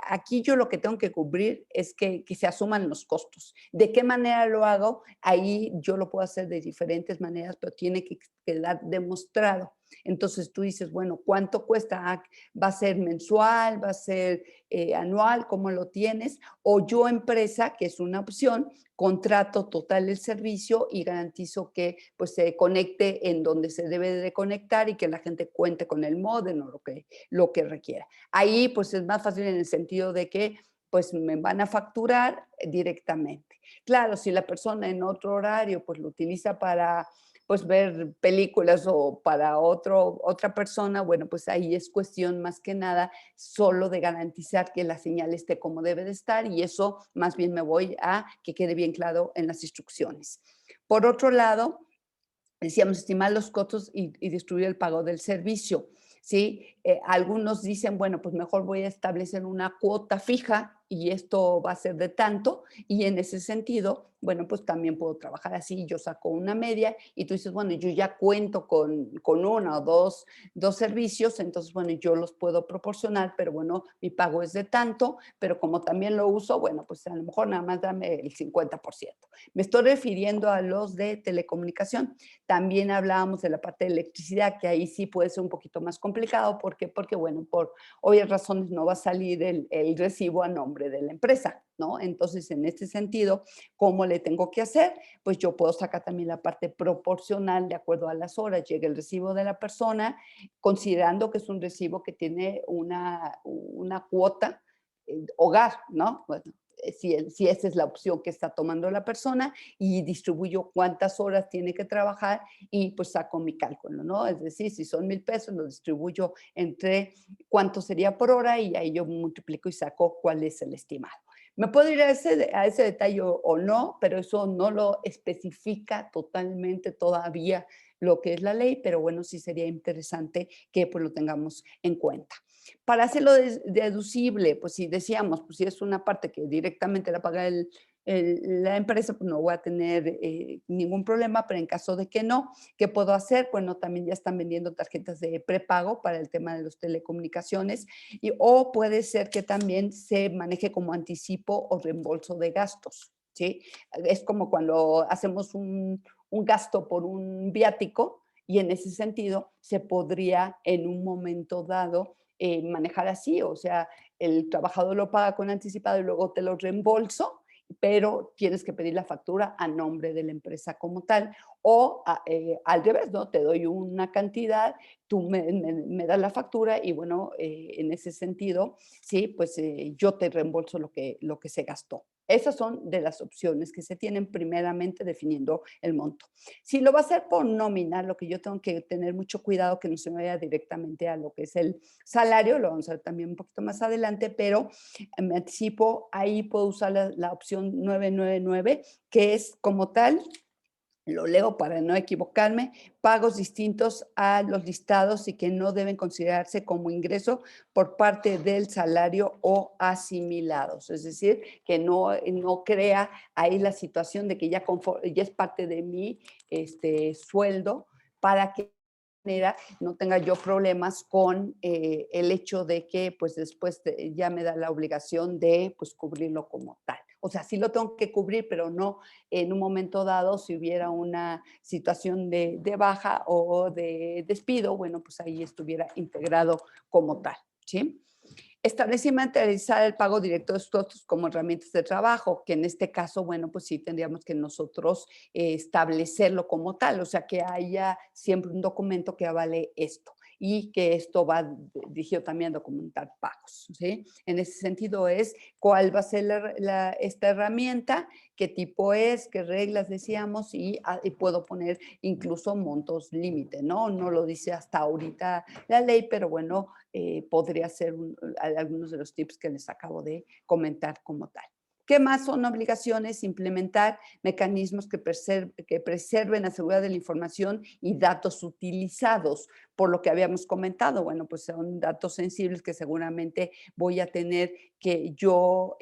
aquí yo lo que tengo que cubrir es que se asuman los costos. ¿De qué manera lo hago? Ahí yo lo puedo hacer de diferentes maneras, pero tiene que quedar demostrado. Entonces tú dices, bueno, ¿cuánto cuesta? ¿Va a ser mensual? ¿Va a ser anual? ¿Cómo lo tienes? O yo empresa, que es una opción, contrato total el servicio y garantizo que pues, se conecte en donde se debe de conectar y que la gente cuente con el módem o lo que requiera. Ahí pues es más fácil en el sentido de que pues me van a facturar directamente. Claro, si la persona en otro horario pues lo utiliza para pues ver películas o para otra persona, bueno, pues ahí es cuestión más que nada solo de garantizar que la señal esté como debe de estar y eso más bien me voy a que quede bien claro en las instrucciones. Por otro lado, decíamos estimar los costos y distribuir el pago del servicio. ¿Sí? Algunos dicen, bueno, pues mejor voy a establecer una cuota fija y esto va a ser de tanto y en ese sentido, bueno, pues también puedo trabajar así, yo saco una media y tú dices, bueno, yo ya cuento con una o dos servicios, entonces, bueno, yo los puedo proporcionar, pero bueno, mi pago es de tanto, pero como también lo uso, bueno, pues a lo mejor nada más dame el 50%. Me estoy refiriendo a los de telecomunicación. También hablábamos de la parte de electricidad, que ahí sí puede ser un poquito más complicado. ¿Por qué? Porque, bueno, por obvias razones no va a salir el recibo a nombre de la empresa, ¿no? Entonces, en este sentido, ¿cómo le tengo que hacer? Pues yo puedo sacar también la parte proporcional de acuerdo a las horas. Llega el recibo de la persona, considerando que es un recibo que tiene una cuota hogar, ¿no? Bueno, si esa es la opción que está tomando la persona y distribuyo cuántas horas tiene que trabajar y pues saco mi cálculo, ¿no? Es decir, si son 1,000 pesos, lo distribuyo entre cuánto sería por hora y ahí yo multiplico y saco cuál es el estimado. Me puedo ir a ese detalle o no, pero eso no lo especifica totalmente todavía lo que es la ley, pero bueno, sí sería interesante que pues lo tengamos en cuenta. Para hacerlo deducible, pues si decíamos, pues si es una parte que directamente la paga la empresa, pues no voy a tener ningún problema, pero en caso de que no, ¿qué puedo hacer? Bueno, también ya están vendiendo tarjetas de prepago para el tema de las telecomunicaciones o puede ser que también se maneje como anticipo o reembolso de gastos, ¿sí? Es como cuando hacemos un gasto por un viático y en ese sentido se podría en un momento dado manejar así, o sea, el trabajador lo paga con anticipado y luego te lo reembolso, pero tienes que pedir la factura a nombre de la empresa como tal. O al revés, ¿no? Te doy una cantidad, tú me das la factura y bueno, en ese sentido, sí, pues yo te reembolso lo que se gastó. Esas son de las opciones que se tienen primeramente definiendo el monto. Si lo va a hacer por nómina, lo que yo tengo que tener mucho cuidado que no se me vaya directamente a lo que es el salario, lo vamos a ver también un poquito más adelante, pero me anticipo, ahí puedo usar la opción 999, que es como tal, lo leo para no equivocarme, pagos distintos a los listados y que no deben considerarse como ingreso por parte del salario o asimilados. Es decir, que no crea ahí la situación de que ya es parte de mi sueldo para que no tenga yo problemas con el hecho de que pues después ya me da la obligación de pues cubrirlo como tal. O sea, sí lo tengo que cubrir, pero no en un momento dado, si hubiera una situación de baja o de despido, bueno, pues ahí estuviera integrado como tal, ¿sí? Establecer y materializar el pago directo de costos como herramientas de trabajo, que en este caso, bueno, pues sí tendríamos que nosotros establecerlo como tal, o sea, que haya siempre un documento que avale esto y que esto va dirigido también a documentar pagos, ¿sí? En ese sentido es cuál va a ser esta herramienta, qué tipo es, qué reglas decíamos y puedo poner incluso montos límite, ¿no? No lo dice hasta ahorita la ley, pero bueno, podría ser algunos de los tips que les acabo de comentar como tal. ¿Qué más son obligaciones? Implementar mecanismos que preserven la seguridad de la información y datos utilizados, por lo que habíamos comentado. Bueno, pues son datos sensibles que seguramente voy a tener que yo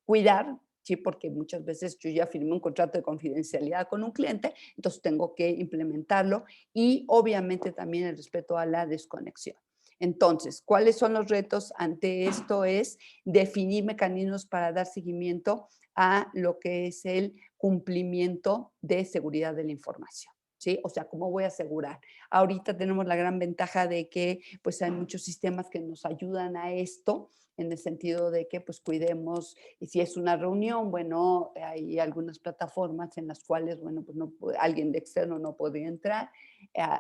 cuidar, sí, porque muchas veces yo ya firmé un contrato de confidencialidad con un cliente, entonces tengo que implementarlo y obviamente también el respeto a la desconexión. Entonces, ¿cuáles son los retos ante esto? Es definir mecanismos para dar seguimiento a lo que es el cumplimiento de seguridad de la información. ¿Sí? O sea, ¿cómo voy a asegurar? Ahorita tenemos la gran ventaja de que pues hay muchos sistemas que nos ayudan a esto, en el sentido de que pues cuidemos, y si es una reunión, bueno, hay algunas plataformas en las cuales, bueno, pues no, alguien de externo no podría entrar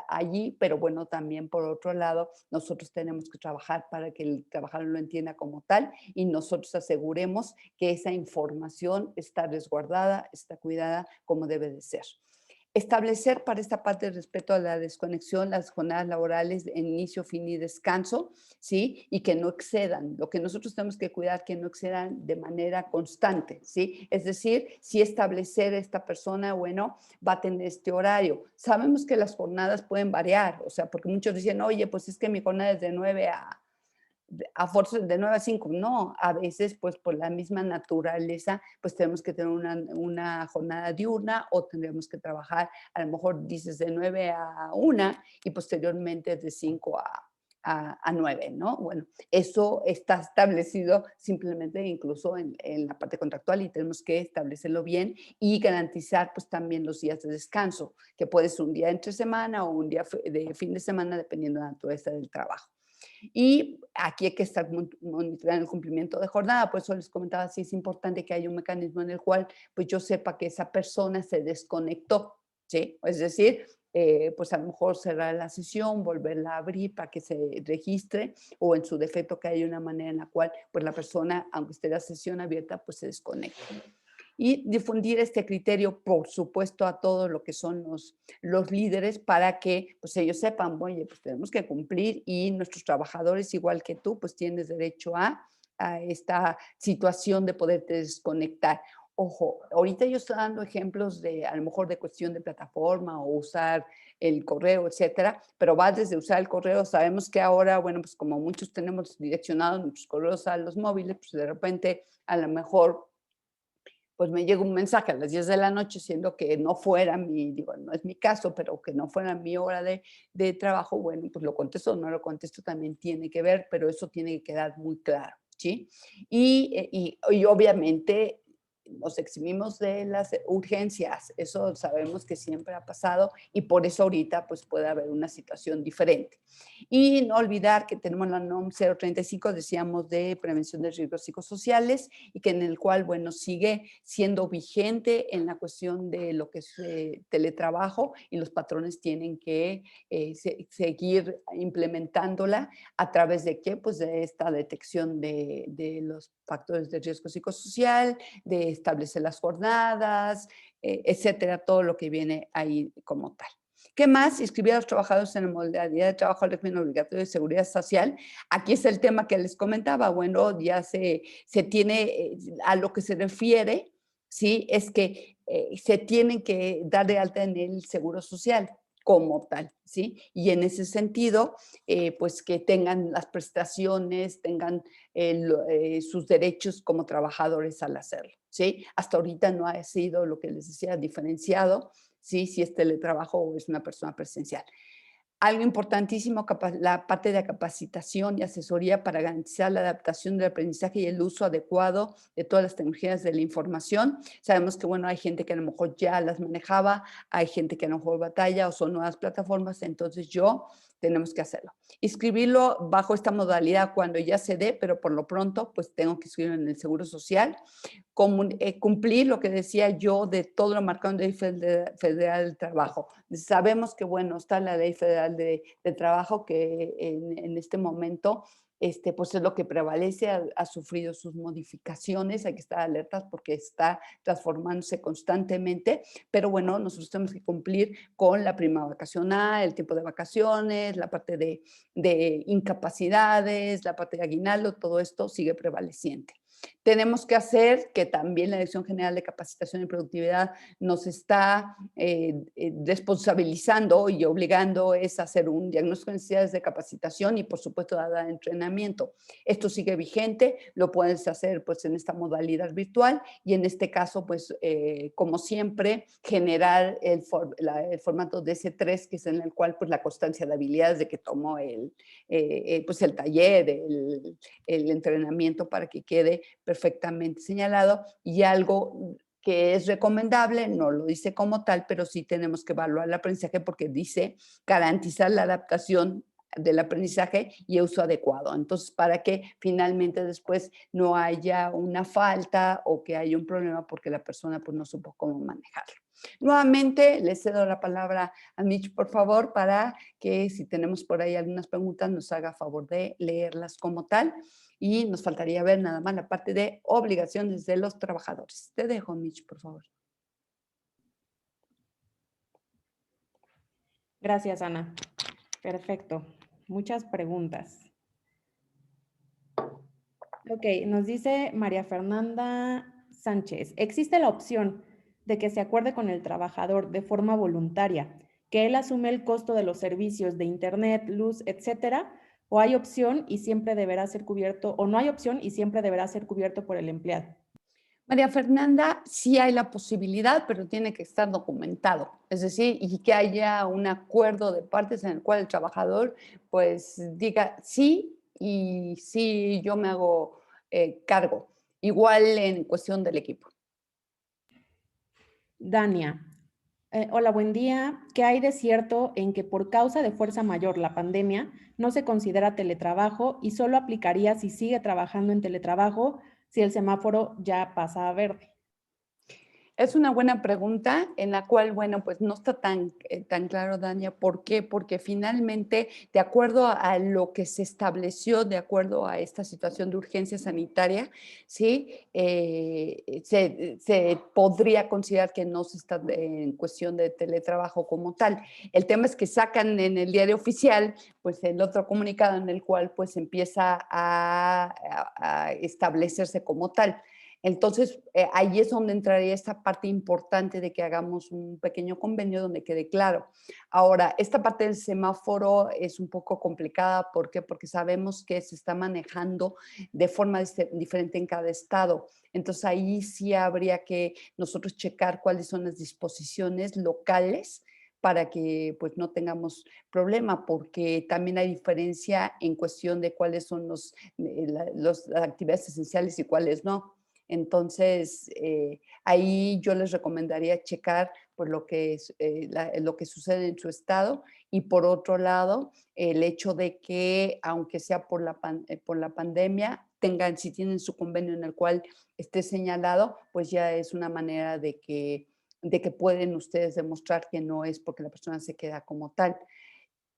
allí, pero bueno, también por otro lado, nosotros tenemos que trabajar para que el trabajador lo entienda como tal y nosotros aseguremos que esa información está resguardada, está cuidada como debe de ser. Establecer para esta parte de respeto a la desconexión, las jornadas laborales de inicio, fin y descanso, ¿sí? Y que no excedan. Lo que nosotros tenemos que cuidar, que no excedan de manera constante, ¿sí? Es decir, si establecer esta persona, bueno, va a tener este horario. Sabemos que las jornadas pueden variar, o sea, porque muchos dicen, oye, pues es que mi jornada es de 9 a fuerza de 9 a 5. No, a veces, pues por la misma naturaleza, pues tenemos que tener una jornada diurna o tendríamos que trabajar, a lo mejor dices de 9 a 1 y posteriormente de 5 a 9, ¿no? Bueno, eso está establecido simplemente incluso en la parte contractual y tenemos que establecerlo bien y garantizar pues también los días de descanso, que puede ser un día entre semana o un día de fin de semana dependiendo de la naturaleza del trabajo. Y aquí hay que estar monitoreando el cumplimiento de jornada, por eso les comentaba, sí es importante que haya un mecanismo en el cual pues yo sepa que esa persona se desconectó, ¿sí? Es decir, pues a lo mejor cerrar la sesión, volverla a abrir para que se registre o en su defecto que haya una manera en la cual pues la persona, aunque esté la sesión abierta, pues se desconecte y difundir este criterio, por supuesto, a todos lo que son los líderes para que pues, ellos sepan, oye, pues tenemos que cumplir y nuestros trabajadores, igual que tú, pues tienes derecho a esta situación de poderte desconectar. Ojo, ahorita yo estoy dando ejemplos de, a lo mejor, de cuestión de plataforma o usar el correo, etcétera, pero va desde usar el correo. Sabemos que ahora, bueno, pues como muchos tenemos direccionados nuestros correos a los móviles, pues de repente, a lo mejor pues me llega un mensaje a las 10 de la noche, siendo que no fuera digo, no es mi caso, pero que no fuera mi hora de trabajo, bueno, pues lo contesto o no lo contesto también tiene que ver, pero eso tiene que quedar muy claro, ¿sí? Y obviamente nos eximimos de las urgencias, eso sabemos que siempre ha pasado y por eso ahorita pues puede haber una situación diferente. Y no olvidar que tenemos la NOM 035, decíamos, de prevención de riesgos psicosociales y que en el cual, bueno, sigue siendo vigente en la cuestión de lo que es teletrabajo y los patrones tienen que seguir implementándola a través de qué, pues de esta detección de los factores de riesgo psicosocial, de establecer las jornadas, etcétera, todo lo que viene ahí como tal. ¿Qué más? Inscribir a los trabajadores en la modalidad de trabajo al régimen obligatorio de seguridad social. Aquí es el tema que les comentaba. Bueno, ya se tiene, a lo que se refiere, ¿sí? Es que se tienen que dar de alta en el seguro social como tal, ¿sí? Y en ese sentido, pues que tengan las prestaciones, tengan sus derechos como trabajadores al hacerlo, ¿sí? Hasta ahorita no ha sido lo que les decía diferenciado, ¿sí? Si es teletrabajo o es una persona presencial. Algo importantísimo, la parte de capacitación y asesoría para garantizar la adaptación del aprendizaje y el uso adecuado de todas las tecnologías de la información. Sabemos que, bueno, hay gente que a lo mejor ya las manejaba, hay gente que a lo mejor batalla o son nuevas plataformas, entonces tenemos que hacerlo. Inscribirlo bajo esta modalidad cuando ya se dé, pero por lo pronto, pues tengo que inscribirlo en el Seguro Social. Cumplir lo que decía yo de todo lo marcado en la Ley Federal del Trabajo. Sabemos que, bueno, está la Ley Federal de Trabajo que en este momento pues es lo que prevalece, ha sufrido sus modificaciones, hay que estar alertas porque está transformándose constantemente, pero bueno, nosotros tenemos que cumplir con la prima vacacional, el tiempo de vacaciones, la parte de incapacidades, la parte de aguinaldo, todo esto sigue prevaleciente. Tenemos que hacer que también la Dirección General de Capacitación y Productividad nos está responsabilizando y obligando es hacer un diagnóstico de necesidades de capacitación y por supuesto dar entrenamiento. Esto sigue vigente, lo puedes hacer pues en esta modalidad virtual y en este caso pues como siempre generar el formato DS3 que es en el cual pues la constancia de habilidades de que tomo pues el taller, el entrenamiento para que quede perfectamente señalado y algo que es recomendable, no lo dice como tal, pero sí tenemos que evaluar el aprendizaje porque dice garantizar la adaptación del aprendizaje y uso adecuado. Entonces, para que finalmente después no haya una falta o que haya un problema porque la persona pues no supo cómo manejarlo. Nuevamente, le cedo la palabra a Mitch, por favor, para que si tenemos por ahí algunas preguntas nos haga favor de leerlas como tal. Y nos faltaría ver nada más la parte de obligaciones de los trabajadores. Te dejo, Mitch, por favor. Gracias, Ana. Perfecto. Muchas preguntas. Ok, nos dice María Fernanda Sánchez. ¿Existe la opción de que se acuerde con el trabajador de forma voluntaria que él asume el costo de los servicios de internet, luz, etcétera? ¿O hay opción y siempre deberá ser cubierto, o no hay opción y siempre deberá ser cubierto por el empleado? María Fernanda, sí hay la posibilidad, pero tiene que estar documentado. Es decir, y que haya un acuerdo de partes en el cual el trabajador pues diga sí y sí yo me hago cargo. Igual en cuestión del equipo. Dania. Hola, buen día. ¿Qué hay de cierto en que por causa de fuerza mayor, la pandemia, no se considera teletrabajo y solo aplicaría si sigue trabajando en teletrabajo si el semáforo ya pasa a verde? Es una buena pregunta en la cual, bueno, pues no está tan claro, Dania. ¿Por qué? Porque finalmente, de acuerdo a lo que se estableció, de acuerdo a esta situación de urgencia sanitaria, ¿sí? Se podría considerar que no se está en cuestión de teletrabajo como tal. El tema es que sacan en el diario oficial, pues el otro comunicado en el cual pues empieza a establecerse como tal. Entonces, ahí es donde entraría esta parte importante de que hagamos un pequeño convenio donde quede claro. Ahora, esta parte del semáforo es un poco complicada. ¿Por qué? Porque sabemos que se está manejando de forma diferente en cada estado. Entonces, ahí sí habría que nosotros checar cuáles son las disposiciones locales para que pues no tengamos problema, porque también hay diferencia en cuestión de cuáles son las actividades esenciales y cuáles no. Entonces, ahí yo les recomendaría checar pues, lo que sucede en su estado y por otro lado, el hecho de que, aunque sea por la pandemia, si tienen su convenio en el cual esté señalado, pues ya es una manera de que pueden ustedes demostrar que no es porque la persona se queda como tal.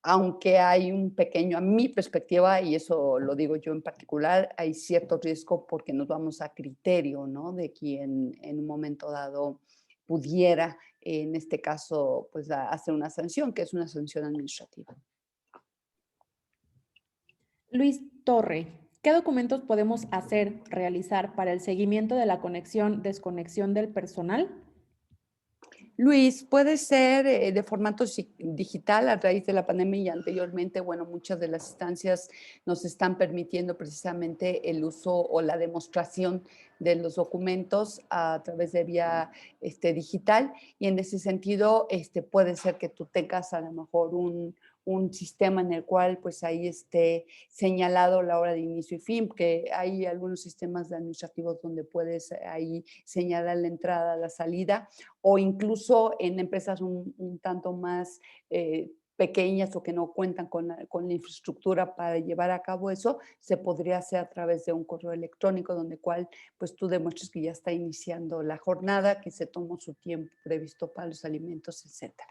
Aunque hay un pequeño, a mi perspectiva, y eso lo digo yo en particular, hay cierto riesgo porque nos vamos a criterio, ¿no? De quien en un momento dado pudiera, en este caso, pues hacer una sanción, que es una sanción administrativa. Luis Torre, ¿qué documentos podemos realizar para el seguimiento de la conexión, desconexión del personal? Luis, puede ser de formato digital a raíz de la pandemia y anteriormente, bueno, muchas de las instancias nos están permitiendo precisamente el uso o la demostración de los documentos a través de vía digital y en ese sentido puede ser que tú tengas a lo mejor un sistema en el cual pues ahí esté señalado la hora de inicio y fin, porque hay algunos sistemas administrativos donde puedes ahí señalar la entrada, la salida, o incluso en empresas un tanto más pequeñas o que no cuentan con la infraestructura para llevar a cabo eso, se podría hacer a través de un correo electrónico donde cual pues tú demuestres que ya está iniciando la jornada, que se tomó su tiempo previsto para los alimentos, etcétera.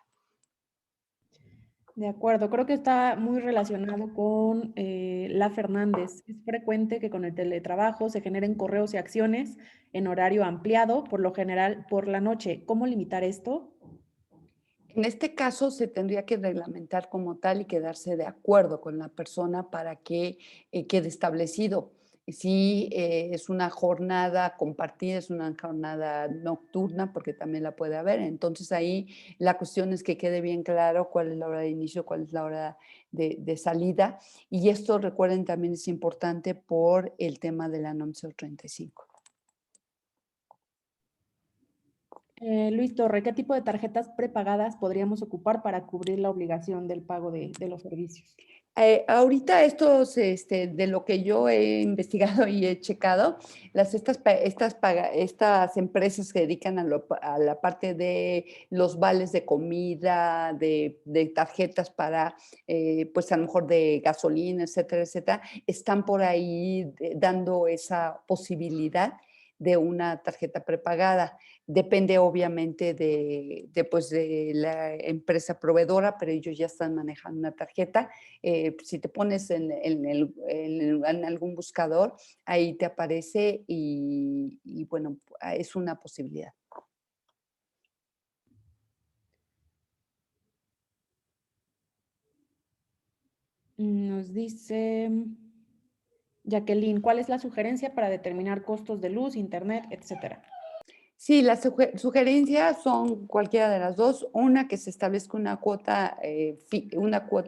De acuerdo, creo que está muy relacionado con la Fernández. Es frecuente que con el teletrabajo se generen correos y acciones en horario ampliado, por lo general por la noche. ¿Cómo limitar esto? En este caso se tendría que reglamentar como tal y quedarse de acuerdo con la persona para que quede establecido. Si es una jornada compartida, es una jornada nocturna, porque también la puede haber. Entonces ahí la cuestión es que quede bien claro cuál es la hora de inicio, cuál es la hora de salida. Y esto, recuerden, también es importante por el tema de la NOM 035. Luis Torre, ¿qué tipo de tarjetas prepagadas podríamos ocupar para cubrir la obligación del pago de los servicios? Ahorita de lo que yo he investigado y he checado, estas empresas que dedican a la parte de los vales de comida, de tarjetas para, pues a lo mejor de gasolina, etcétera, etcétera, están por ahí dando esa posibilidad de una tarjeta prepagada. Depende obviamente pues, de la empresa proveedora, pero ellos ya están manejando una tarjeta. Si te pones en algún buscador, ahí te aparece y bueno, es una posibilidad. Nos dice Jacqueline, ¿cuál es la sugerencia para determinar costos de luz, internet, etcétera? Sí, las sugerencias son cualquiera de las dos. Una, que se establezca una cuota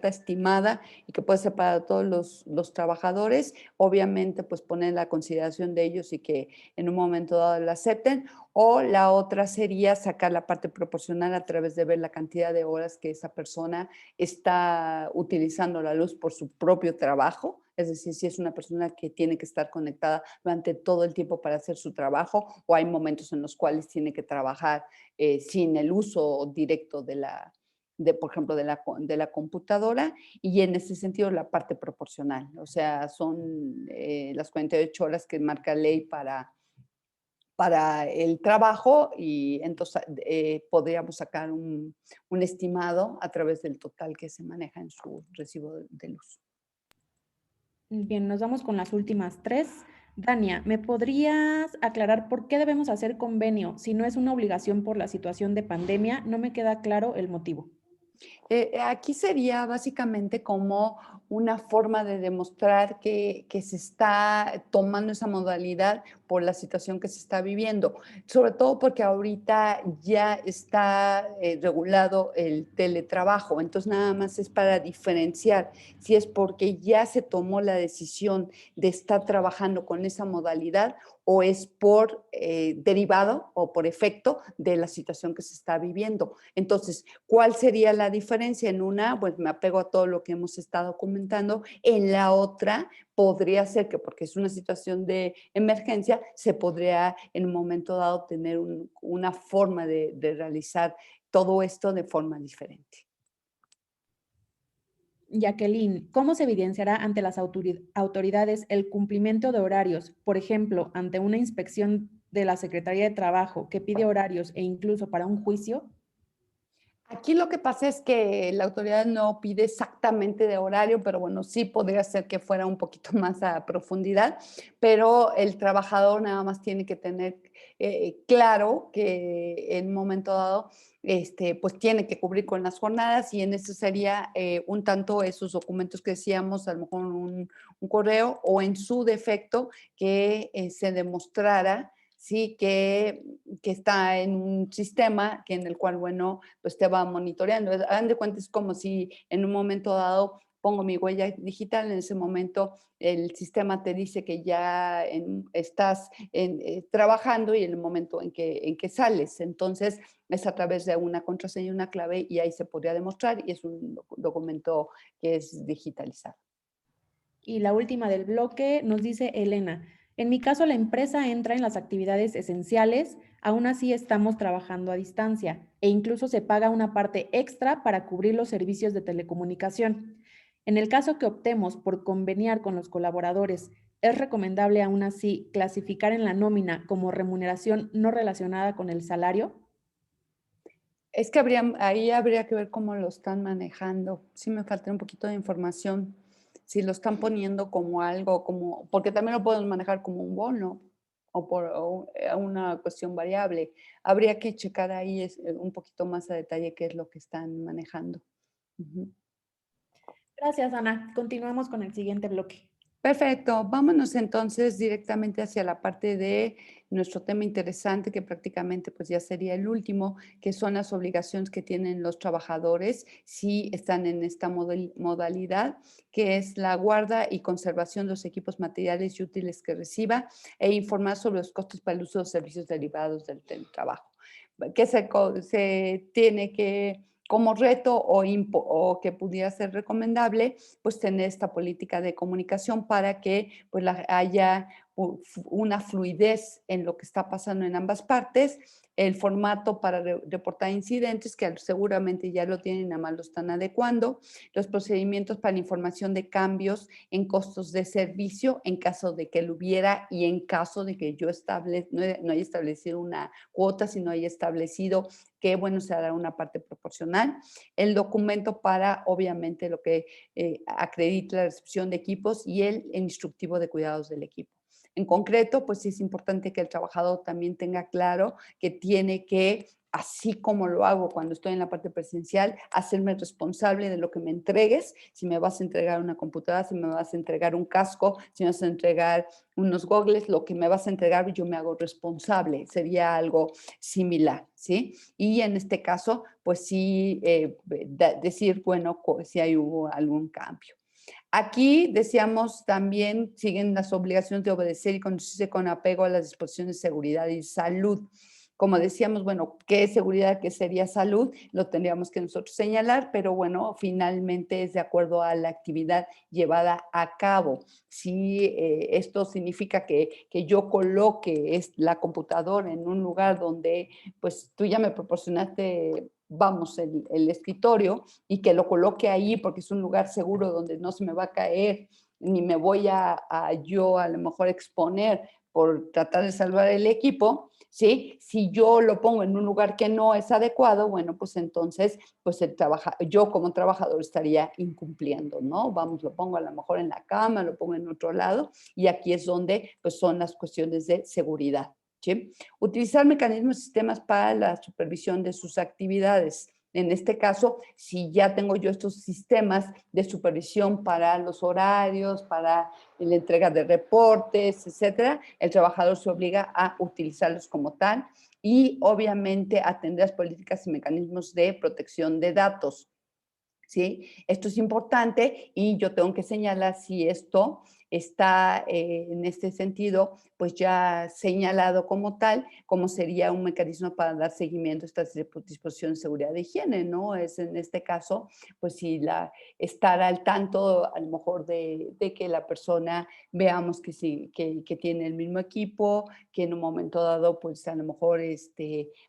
estimada y que puede ser para todos los trabajadores. Obviamente, pues poner la consideración de ellos y que en un momento dado la acepten. O la otra sería sacar la parte proporcional a través de ver la cantidad de horas que esa persona está utilizando la luz por su propio trabajo. Es decir, si es una persona que tiene que estar conectada durante todo el tiempo para hacer su trabajo o hay momentos en los cuales tiene que trabajar sin el uso directo por ejemplo, de la computadora y en ese sentido la parte proporcional. O sea, son las 48 horas que marca ley para el trabajo y entonces podríamos sacar un estimado a través del total que se maneja en su recibo de luz. Bien, nos vamos con las últimas tres. Dania, ¿me podrías aclarar por qué debemos hacer convenio si no es una obligación por la situación de pandemia? No me queda claro el motivo. Aquí sería básicamente como una forma de demostrar que se está tomando esa modalidad por la situación que se está viviendo, sobre todo porque ahorita ya está regulado el teletrabajo, entonces nada más es para diferenciar si es porque ya se tomó la decisión de estar trabajando con esa modalidad o es por derivado o por efecto de la situación que se está viviendo. Entonces, ¿cuál sería la diferencia? En una, pues me apego a todo lo que hemos estado comentando. En la otra, podría ser que porque es una situación de emergencia, se podría en un momento dado tener una forma de realizar todo esto de forma diferente. Jacqueline, ¿cómo se evidenciará ante las autoridades el cumplimiento de horarios? Por ejemplo, ante una inspección de la Secretaría de Trabajo que pide horarios e incluso para un juicio. Aquí lo que pasa es que la autoridad no pide exactamente de horario, pero bueno, sí podría ser que fuera un poquito más a profundidad, pero el trabajador nada más tiene que tener claro que en un momento dado, pues tiene que cubrir con las jornadas y en eso sería un tanto esos documentos que decíamos, a lo mejor un correo o en su defecto que se demostrara sí, que está en un sistema que en el cual, bueno, pues te va monitoreando. Hagan de cuenta, es como si en un momento dado pongo mi huella digital, en ese momento el sistema te dice que ya estás trabajando y en el momento en que sales. Entonces, es a través de una contraseña y una clave y ahí se podría demostrar y es un documento que es digitalizado. Y la última del bloque nos dice Elena, en mi caso la empresa entra en las actividades esenciales, aún así estamos trabajando a distancia e incluso se paga una parte extra para cubrir los servicios de telecomunicación. En el caso que optemos por conveniar con los colaboradores, ¿es recomendable aún así clasificar en la nómina como remuneración no relacionada con el salario? Es que ahí habría que ver cómo lo están manejando. Sí me falta un poquito de información. Si lo están poniendo como algo, como, porque también lo podemos manejar como un bono o por una cuestión variable. Habría que checar ahí un poquito más a detalle qué es lo que están manejando. Ujú. Gracias, Ana. Continuamos con el siguiente bloque. Perfecto, vámonos entonces directamente hacia la parte de nuestro tema interesante, que prácticamente pues ya sería el último, que son las obligaciones que tienen los trabajadores si están en esta modalidad, que es la guarda y conservación de los equipos materiales y útiles que reciba e informar sobre los costos para el uso de los servicios derivados del teletrabajo. Que se tiene que como reto o que pudiera ser recomendable, pues tener esta política de comunicación para que pues haya una fluidez en lo que está pasando en ambas partes, el formato para reportar incidentes, que seguramente ya lo tienen, nada más lo están adecuando, los procedimientos para la información de cambios en costos de servicio en caso de que lo hubiera y en caso de que yo no haya establecido una cuota, sino haya establecido que, bueno, se hará una parte proporcional. El documento para, obviamente, lo que acredita la recepción de equipos y el instructivo de cuidados del equipo. En concreto, pues sí es importante que el trabajador también tenga claro que tiene que, así como lo hago cuando estoy en la parte presencial, hacerme responsable de lo que me entregues. Si me vas a entregar una computadora, si me vas a entregar un casco, si me vas a entregar unos gogles, lo que me vas a entregar yo me hago responsable. Sería algo similar, ¿sí? Y en este caso, pues sí, decir, bueno, si hubo algún cambio. Aquí decíamos también, siguen las obligaciones de obedecer y conducirse con apego a las disposiciones de seguridad y salud. Como decíamos, bueno, ¿qué es seguridad, qué sería salud? Lo tendríamos que nosotros señalar, pero bueno, finalmente es de acuerdo a la actividad llevada a cabo. Si esto significa que yo coloque la computadora en un lugar donde, pues tú ya me proporcionaste, vamos, el escritorio, y que lo coloque ahí porque es un lugar seguro donde no se me va a caer, ni me voy yo a lo mejor exponer por tratar de salvar el equipo, ¿sí? Si yo lo pongo en un lugar que no es adecuado, bueno, pues entonces, pues yo como trabajador estaría incumpliendo, ¿no? Vamos, lo pongo a lo mejor en la cama, lo pongo en otro lado, y aquí es donde, pues son las cuestiones de seguridad, ¿sí? Utilizar mecanismos y sistemas para la supervisión de sus actividades. En este caso, si ya tengo yo estos sistemas de supervisión para los horarios, para la entrega de reportes, etcétera, el trabajador se obliga a utilizarlos como tal y obviamente atender las políticas y mecanismos de protección de datos. ¿Sí? Esto es importante y yo tengo que señalar si esto está en este sentido, pues ya señalado como tal, como sería un mecanismo para dar seguimiento a estas disposiciones de seguridad de higiene, ¿no? Es en este caso, pues si estar al tanto a lo mejor de que la persona veamos que sí, que tiene el mismo equipo, que en un momento dado, pues a lo mejor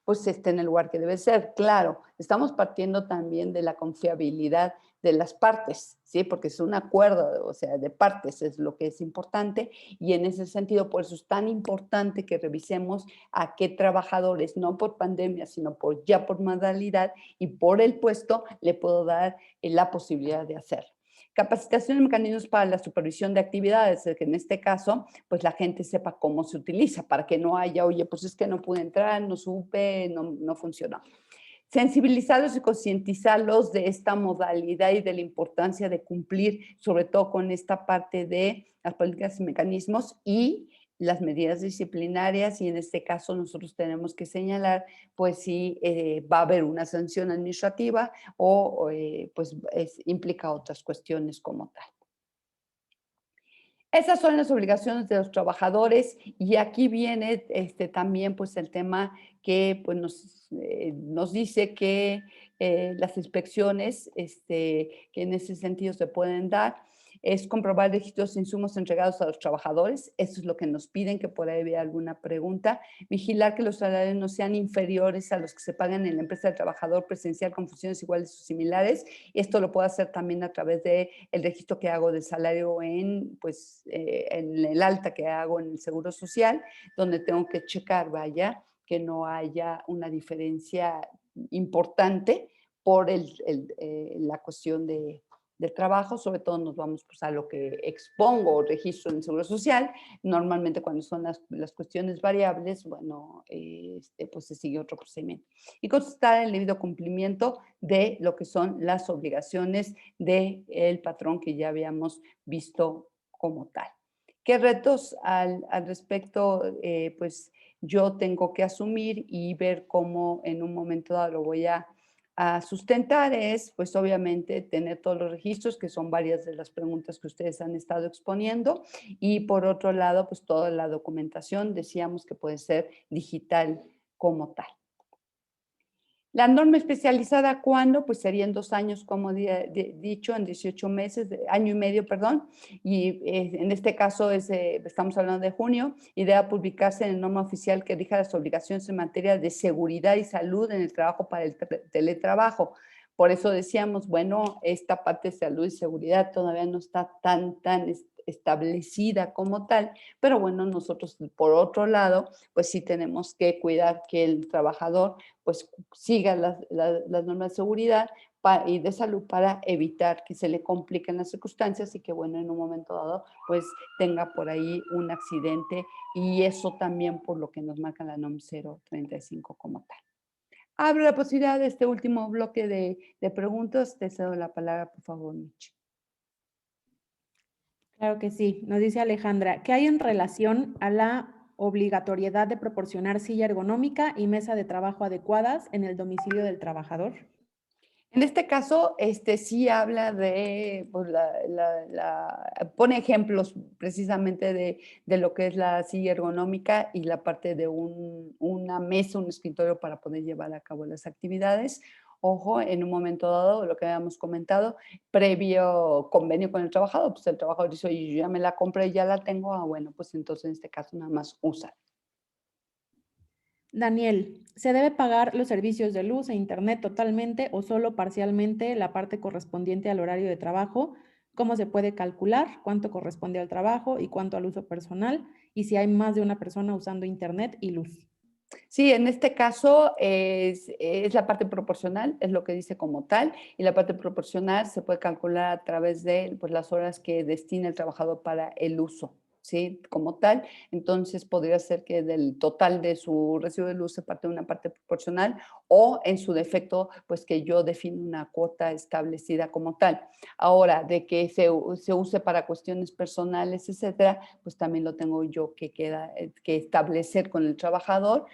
pues esté en el lugar que debe ser. Claro, estamos partiendo también de la confiabilidad de las partes, ¿sí? Porque es un acuerdo, o sea, de partes es lo que es importante y en ese sentido, por eso es tan importante que revisemos a qué trabajadores, no por pandemia, sino ya por modalidad y por el puesto, le puedo dar la posibilidad de hacerlo. Capacitación y mecanismos para la supervisión de actividades, que en este caso, pues la gente sepa cómo se utiliza, para que no haya, oye, pues es que no pude entrar, no supe, no funcionó. Sensibilizarlos y concientizarlos de esta modalidad y de la importancia de cumplir, sobre todo con esta parte de las políticas y mecanismos y las medidas disciplinarias, y en este caso nosotros tenemos que señalar, pues si va a haber una sanción administrativa o pues implica otras cuestiones como tal. Esas son las obligaciones de los trabajadores y aquí viene también pues el tema que pues, nos dice que las inspecciones que en ese sentido se pueden dar es comprobar registros de insumos entregados a los trabajadores. Eso es lo que nos piden, que por ahí había alguna pregunta. Vigilar que los salarios no sean inferiores a los que se pagan en la empresa del trabajador presencial con funciones iguales o similares. Esto lo puedo hacer también a través del registro que hago del salario pues, en el alta que hago en el Seguro Social, donde tengo que checar, vaya, que no haya una diferencia importante por la cuestión del trabajo. Sobre todo nos vamos pues, a lo que expongo o registro en el Seguro Social. Normalmente cuando son las cuestiones variables, bueno, pues se sigue otro procedimiento. Y constatar el debido cumplimiento de lo que son las obligaciones del patrón que ya habíamos visto como tal. ¿Qué retos al respecto pues yo tengo que asumir y ver cómo en un momento dado lo voy a sustentar? Es, pues obviamente, tener todos los registros, que son varias de las preguntas que ustedes han estado exponiendo, y por otro lado, pues toda la documentación, decíamos que puede ser digital como tal. La norma especializada, ¿cuándo? Pues serían 2 años, como dicho, en 18 meses, año y medio, perdón, y en este caso estamos hablando de junio, y debe publicarse en el norma oficial que rija las obligaciones en materia de seguridad y salud en el trabajo para el teletrabajo. Por eso decíamos, bueno, esta parte de salud y seguridad todavía no está tan establecida como tal, pero bueno, nosotros por otro lado, pues sí tenemos que cuidar que el trabajador pues siga las normas de seguridad y de salud para evitar que se le compliquen las circunstancias y que, bueno, en un momento dado, pues tenga por ahí un accidente, y eso también por lo que nos marca la NOM 035 como tal. Abro la posibilidad de este último bloque de preguntas. Te cedo la palabra, por favor, Michi. Claro que sí. Nos dice Alejandra, ¿qué hay en relación a la obligatoriedad de proporcionar silla ergonómica y mesa de trabajo adecuadas en el domicilio del trabajador? En este caso, sí habla pues pone ejemplos precisamente de lo que es la silla ergonómica y la parte de una mesa, un escritorio para poder llevar a cabo las actividades. Ojo, en un momento dado, lo que habíamos comentado, previo convenio con el trabajador, pues el trabajador dice, oye, yo ya me la compré, ya la tengo, bueno, pues entonces en este caso nada más usa. Daniel, ¿se debe pagar los servicios de luz e internet totalmente o solo parcialmente la parte correspondiente al horario de trabajo? ¿Cómo se puede calcular cuánto corresponde al trabajo y cuánto al uso personal? Y si hay más de una persona usando internet y luz. Sí, en este caso es la parte proporcional, es lo que dice como tal, y la parte proporcional se puede calcular a través de pues, las horas que destina el trabajador para el uso. ¿sí? Como tal, entonces podría ser que del total de su recibo de luz se parte una parte proporcional o en su defecto, pues que yo defino una cuota establecida como tal. Ahora, de que se use para cuestiones personales, etcétera, pues también lo tengo yo que establecer con el trabajador.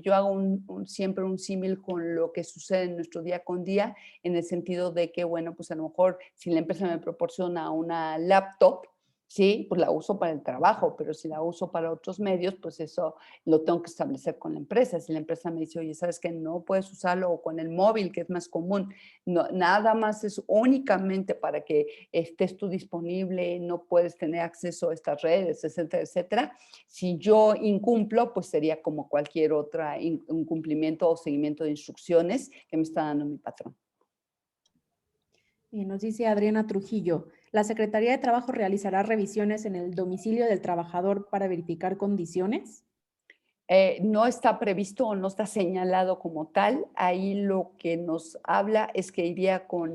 Yo hago siempre un símil con lo que sucede en nuestro día con día, en el sentido de que, bueno, pues a lo mejor si la empresa me proporciona una laptop, sí, pues la uso para el trabajo, pero si la uso para otros medios, pues eso lo tengo que establecer con la empresa. Si la empresa me dice, oye, ¿sabes qué? No puedes usarlo o con el móvil, que es más común. No, nada más es únicamente para que estés tú disponible, no puedes tener acceso a estas redes, etcétera, etcétera. Si yo incumplo, pues sería como cualquier otra incumplimiento o seguimiento de instrucciones que me está dando mi patrón. Y nos dice Adriana Trujillo, ¿la Secretaría de Trabajo realizará revisiones en el domicilio del trabajador para verificar condiciones? No está previsto o no está señalado como tal. Ahí lo que nos habla es que iría con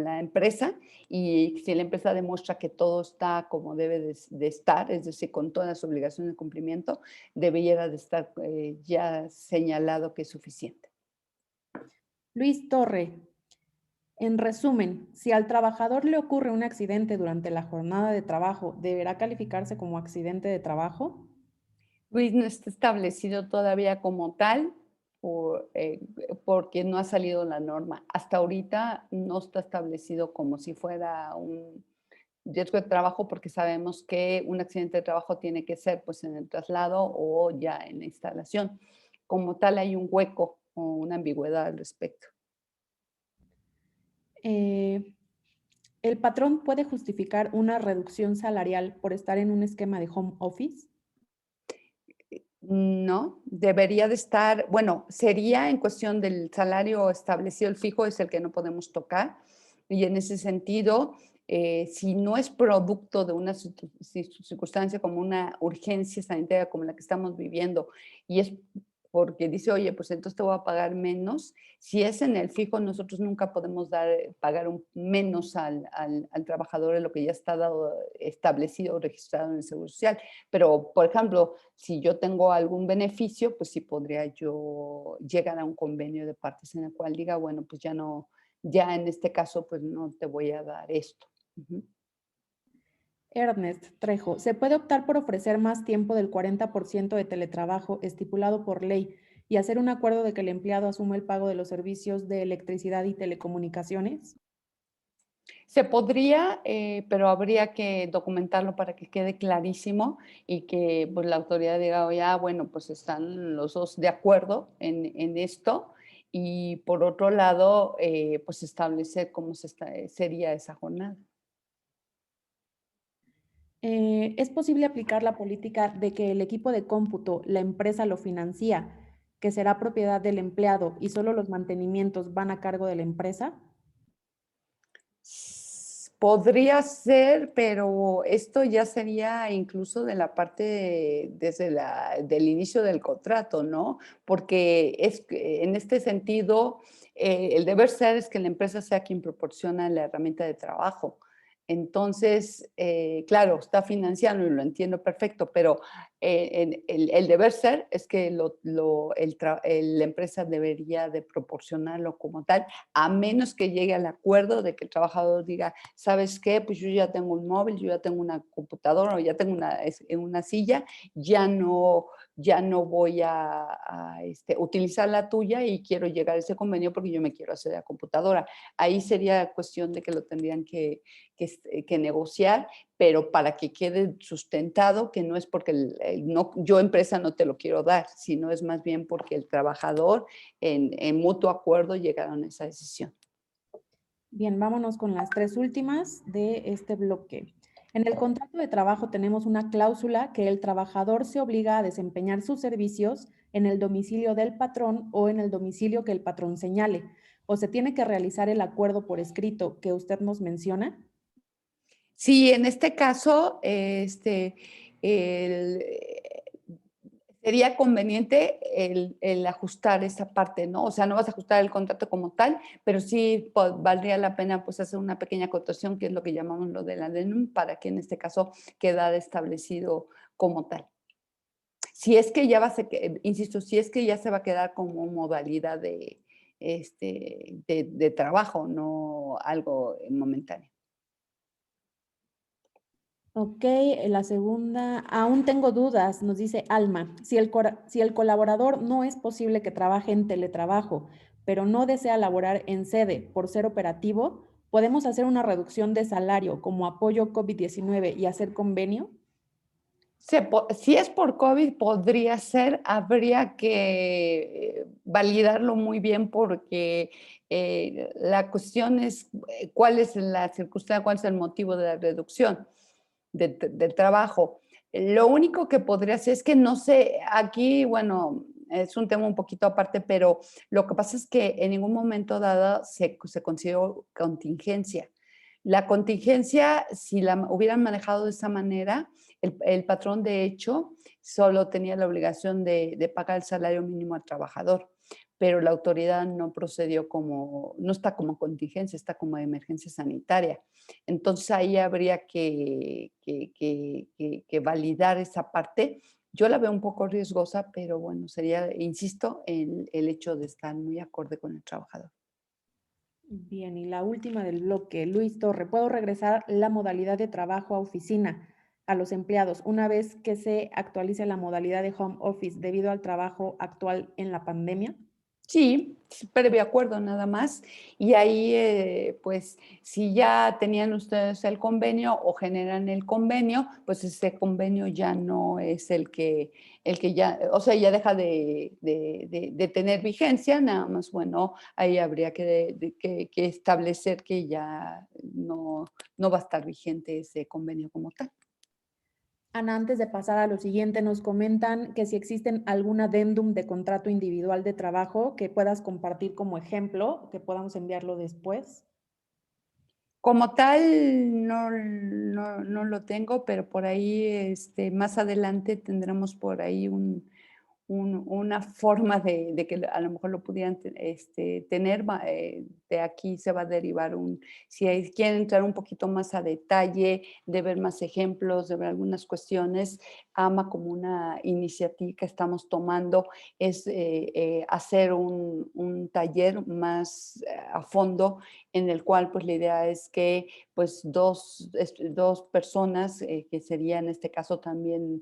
la empresa, y si la empresa demuestra que todo está como debe de estar, es decir, con todas las obligaciones de cumplimiento, debería de estar ya señalado que es suficiente. Luis Torre, en resumen, si al trabajador le ocurre un accidente durante la jornada de trabajo, ¿deberá calificarse como accidente de trabajo? Luis, no está establecido todavía como tal porque no ha salido la norma. Hasta ahorita no está establecido como si fuera un riesgo de trabajo, porque sabemos que un accidente de trabajo tiene que ser pues en el traslado o ya en la instalación. Como tal hay un hueco o una ambigüedad al respecto. Eh, ¿El patrón puede justificar una reducción salarial por estar en un esquema de home office? No, debería de estar, bueno, sería en cuestión del salario establecido, el fijo es el que no podemos tocar, y en ese sentido, si no es producto de una circunstancia como una urgencia sanitaria como la que estamos viviendo, y es porque dice, oye, pues entonces te voy a pagar menos, si es en el fijo, nosotros nunca podemos pagar menos al trabajador de lo que ya está dado, establecido o registrado en el Seguro Social. Pero, por ejemplo, si yo tengo algún beneficio, pues sí podría yo llegar a un convenio de partes en el cual diga, bueno, pues ya no, ya en este caso, pues no te voy a dar esto. Ujú. Ernest Trejo, ¿se puede optar por ofrecer más tiempo del 40% de teletrabajo estipulado por ley y hacer un acuerdo de que el empleado asuma el pago de los servicios de electricidad y telecomunicaciones? Se podría, pero habría que documentarlo para que quede clarísimo y que pues, la autoridad diga, oye, bueno, pues están los dos de acuerdo en esto. Y por otro lado, pues establecer cómo sería esa jornada. ¿Es posible aplicar la política de que el equipo de cómputo, la empresa lo financia, que será propiedad del empleado y solo los mantenimientos van a cargo de la empresa? Podría ser, pero esto ya sería incluso de la parte desde del inicio del contrato, ¿no? Porque en este sentido, el deber ser es que la empresa sea quien proporciona la herramienta de trabajo. Entonces, claro, está financiando y lo entiendo perfecto, pero el deber ser es que la empresa debería de proporcionarlo como tal, a menos que llegue al acuerdo de que el trabajador diga, ¿sabes qué? Pues yo ya tengo un móvil, yo ya tengo una computadora o ya tengo una silla, ya no voy a utilizar la tuya y quiero llegar a ese convenio porque yo me quiero hacer la computadora. Ahí sería cuestión de que lo tendrían que negociar, pero para que quede sustentado que no es porque yo empresa no te lo quiero dar, sino es más bien porque el trabajador en mutuo acuerdo llegaron a esa decisión. Bien, vámonos con las tres últimas de este bloque. En el contrato de trabajo tenemos una cláusula que el trabajador se obliga a desempeñar sus servicios en el domicilio del patrón o en el domicilio que el patrón señale, o se tiene que realizar el acuerdo por escrito que usted nos menciona. Sí, en este caso, Sería conveniente el ajustar esa parte, ¿no? O sea, no vas a ajustar el contrato como tal, pero sí valdría la pena pues hacer una pequeña acotación, que es lo que llamamos lo del adendum, para que en este caso quedara establecido como tal. Si es que ya va a ser, insisto, si es que ya se va a quedar como modalidad de trabajo, no algo momentáneo. Ok, la segunda, aún tengo dudas, nos dice Alma. Si el colaborador no es posible que trabaje en teletrabajo, pero no desea laborar en sede por ser operativo, ¿podemos hacer una reducción de salario como apoyo COVID-19 y hacer convenio? Si es por COVID, podría ser, habría que validarlo muy bien porque la cuestión es cuál es la circunstancia, cuál es el motivo de la reducción del trabajo. Lo único que podría ser es que no sé, aquí, bueno, es un tema un poquito aparte, pero lo que pasa es que en ningún momento dado se consideró contingencia. La contingencia, si la hubieran manejado de esa manera, el patrón de hecho solo tenía la obligación de pagar el salario mínimo al trabajador, pero la autoridad no procedió como, no está como contingencia, está como emergencia sanitaria. Entonces ahí habría que validar esa parte. Yo la veo un poco riesgosa, pero bueno, sería, insisto, el hecho de estar muy acorde con el trabajador. Bien, y la última del bloque, Luis Torre, ¿puedo regresar la modalidad de trabajo a oficina a los empleados una vez que se actualice la modalidad de home office debido al trabajo actual en la pandemia? Sí, previo acuerdo nada más. Y ahí, pues, si ya tenían ustedes el convenio o generan el convenio, pues ese convenio ya no es el que ya, o sea, ya deja de tener vigencia, nada más, bueno, ahí habría que establecer que ya no va a estar vigente ese convenio como tal. Ana, antes de pasar a lo siguiente, nos comentan que si existen algún adendum de contrato individual de trabajo que puedas compartir como ejemplo, que podamos enviarlo después. Como tal, no lo tengo, pero por ahí, más adelante tendremos por ahí una forma de que a lo mejor lo pudieran tener. De aquí se va a derivar si quieren entrar un poquito más a detalle, de ver más ejemplos, de ver algunas cuestiones, AMA como una iniciativa que estamos tomando es hacer un taller más a fondo en el cual pues la idea es que pues dos personas, que sería en este caso también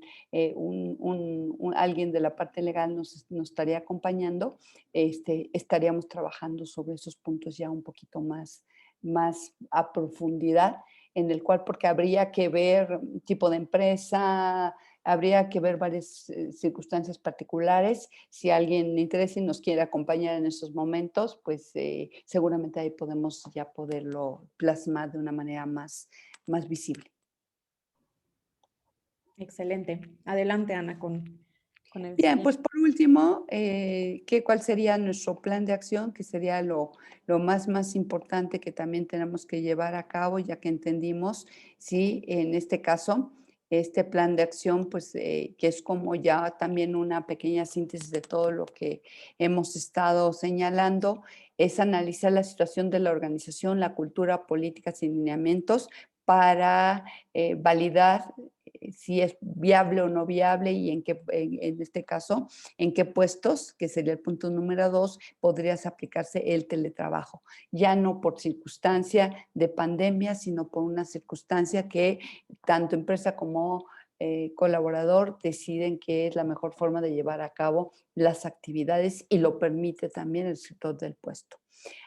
alguien de la parte legal nos estaría acompañando, estaríamos trabajando sobre esos puntos ya un poquito más a profundidad, en el cual, porque habría que ver tipo de empresa, habría que ver varias circunstancias particulares. Si a alguien le interesa y nos quiere acompañar en esos momentos, pues seguramente ahí podemos ya poderlo plasmar de una manera más visible. Excelente. Adelante, Ana, con el Bien, siguiente. pues por último, ¿cuál sería nuestro plan de acción? Que sería lo más importante que también tenemos que llevar a cabo, ya que entendimos, sí, en este caso, este plan de acción, pues que es como ya también una pequeña síntesis de todo lo que hemos estado señalando, es analizar la situación de la organización, la cultura, políticas y lineamientos para validar si es viable o no viable y en este caso, en qué puestos, que sería el punto número 2, podrías aplicarse el teletrabajo. Ya no por circunstancia de pandemia, sino por una circunstancia que tanto empresa como colaborador deciden que es la mejor forma de llevar a cabo las actividades y lo permite también el sector del puesto.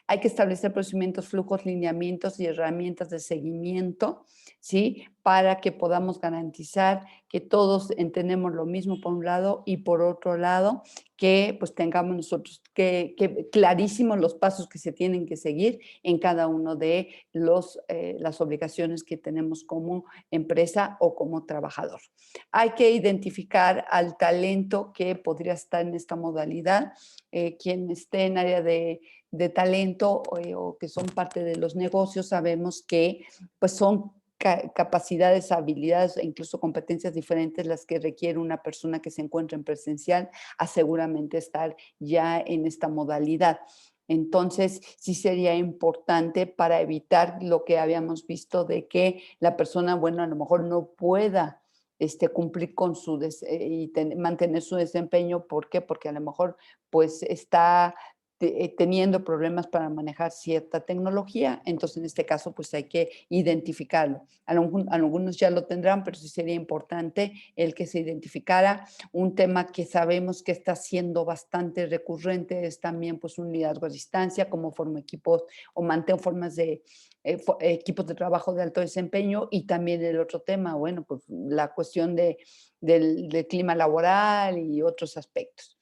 Hay que establecer procedimientos, flujos, lineamientos y herramientas de seguimiento, ¿sí? Para que podamos garantizar que todos entendemos lo mismo por un lado y por otro lado que pues tengamos nosotros que clarísimos los pasos que se tienen que seguir en cada uno de las obligaciones que tenemos como empresa o como trabajador. Hay que identificar al talento que podría estar en esta modalidad, quien esté en área de talento o que son parte de los negocios, sabemos que pues son capacidades, habilidades e incluso competencias diferentes las que requiere una persona que se encuentra en presencial a seguramente estar ya en esta modalidad. Entonces, sí sería importante para evitar lo que habíamos visto de que la persona, bueno, a lo mejor no pueda cumplir con su y mantener su desempeño. ¿Por qué? Porque a lo mejor pues está teniendo problemas para manejar cierta tecnología. Entonces, en este caso, pues hay que identificarlo. Algunos ya lo tendrán, pero sí sería importante el que se identificara. Un tema que sabemos que está siendo bastante recurrente es también pues un liderazgo a distancia, como forma equipos o mantén formas de equipos de trabajo de alto desempeño. Y también el otro tema, bueno, pues la cuestión del clima laboral y otros aspectos.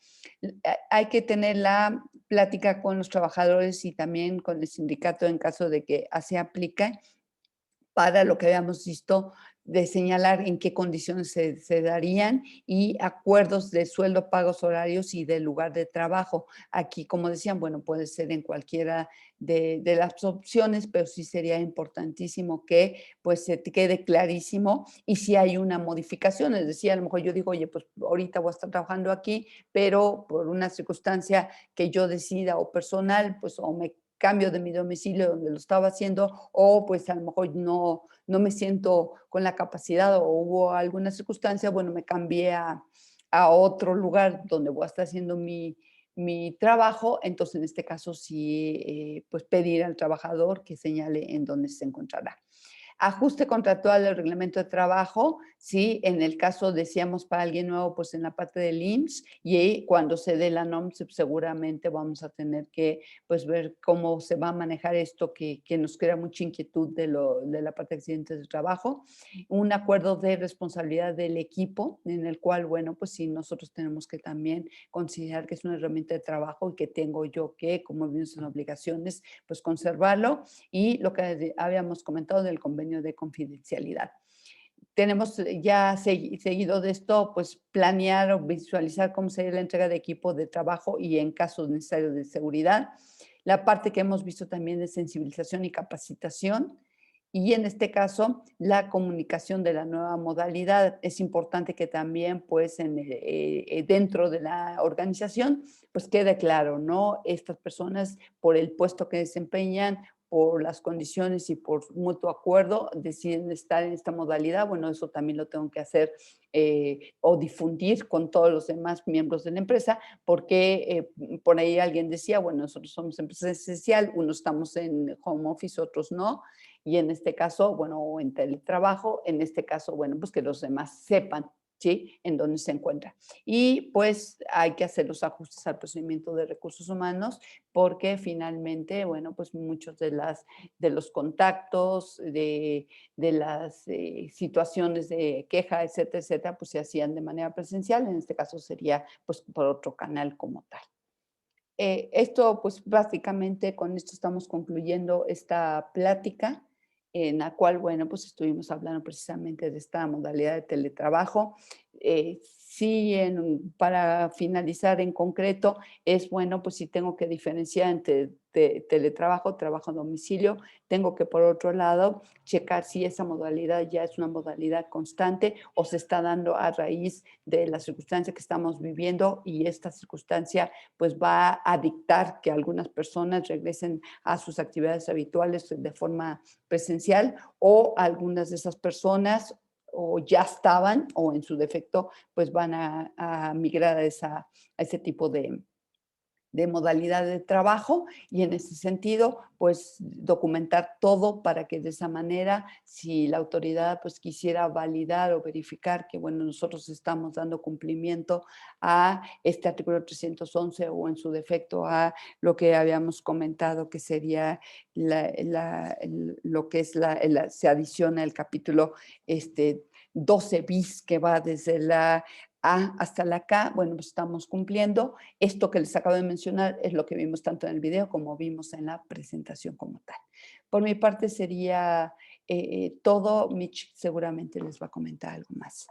Hay que tener la plática con los trabajadores y también con el sindicato en caso de que así aplique, para lo que habíamos visto de señalar en qué condiciones se darían y acuerdos de sueldo, pagos horarios y del lugar de trabajo. Aquí, como decían, bueno, puede ser en cualquiera de las opciones, pero sí sería importantísimo que pues se te quede clarísimo y si hay una modificación, es decir, a lo mejor yo digo, oye, pues ahorita voy a estar trabajando aquí, pero por una circunstancia que yo decida o personal, pues o me cambio de mi domicilio donde lo estaba haciendo o pues a lo mejor no me siento con la capacidad o hubo alguna circunstancia, bueno, me cambié a otro lugar donde voy a estar haciendo mi trabajo, entonces en este caso sí, pues pedir al trabajador que señale en dónde se encontrará. Ajuste contractual del reglamento de trabajo, sí, en el caso decíamos para alguien nuevo, pues en la parte del IMSS y cuando se dé la NOM seguramente vamos a tener que pues ver cómo se va a manejar esto que nos crea mucha inquietud de la parte de accidentes de trabajo. Un acuerdo de responsabilidad del equipo en el cual, bueno, pues sí, nosotros tenemos que también considerar que es una herramienta de trabajo y que tengo yo que, como vimos en obligaciones, pues conservarlo y lo que habíamos comentado del convenio de confidencialidad. Tenemos ya seguido de esto, pues planear o visualizar cómo sería la entrega de equipo de trabajo y en caso necesario de seguridad. La parte que hemos visto también de sensibilización y capacitación. Y en este caso, la comunicación de la nueva modalidad. Es importante que también, pues, dentro de la organización, pues quede claro, ¿no? Estas personas, por el puesto que desempeñan, por las condiciones y por mutuo acuerdo deciden estar en esta modalidad, bueno, eso también lo tengo que hacer o difundir con todos los demás miembros de la empresa, porque por ahí alguien decía, bueno, nosotros somos empresa esencial, unos estamos en home office, otros no, y en este caso, bueno, o en teletrabajo, en este caso, bueno, pues que los demás sepan, ¿sí? En dónde se encuentra. Y pues hay que hacer los ajustes al procedimiento de recursos humanos porque finalmente, bueno, pues muchos de los contactos, de las situaciones de queja, etcétera, etcétera, pues se hacían de manera presencial. En este caso sería pues por otro canal como tal. Esto, pues básicamente con esto estamos concluyendo esta plática en la cual, bueno, pues estuvimos hablando precisamente de esta modalidad de teletrabajo. Sí, para finalizar en concreto, es bueno, pues si tengo que diferenciar entre teletrabajo, trabajo a domicilio, tengo que por otro lado checar si esa modalidad ya es una modalidad constante o se está dando a raíz de la circunstancia que estamos viviendo y esta circunstancia pues va a dictar que algunas personas regresen a sus actividades habituales de forma presencial o algunas de esas personas o ya estaban o en su defecto pues van a migrar a ese tipo de modalidad de trabajo y en ese sentido, pues documentar todo para que de esa manera, si la autoridad pues quisiera validar o verificar que, bueno, nosotros estamos dando cumplimiento a este artículo 311 o en su defecto a lo que habíamos comentado que sería lo que es se adiciona el capítulo 12 bis que va desde la A hasta la K, bueno, pues estamos cumpliendo. Esto que les acabo de mencionar es lo que vimos tanto en el video como vimos en la presentación como tal. Por mi parte sería todo. Mitch seguramente les va a comentar algo más.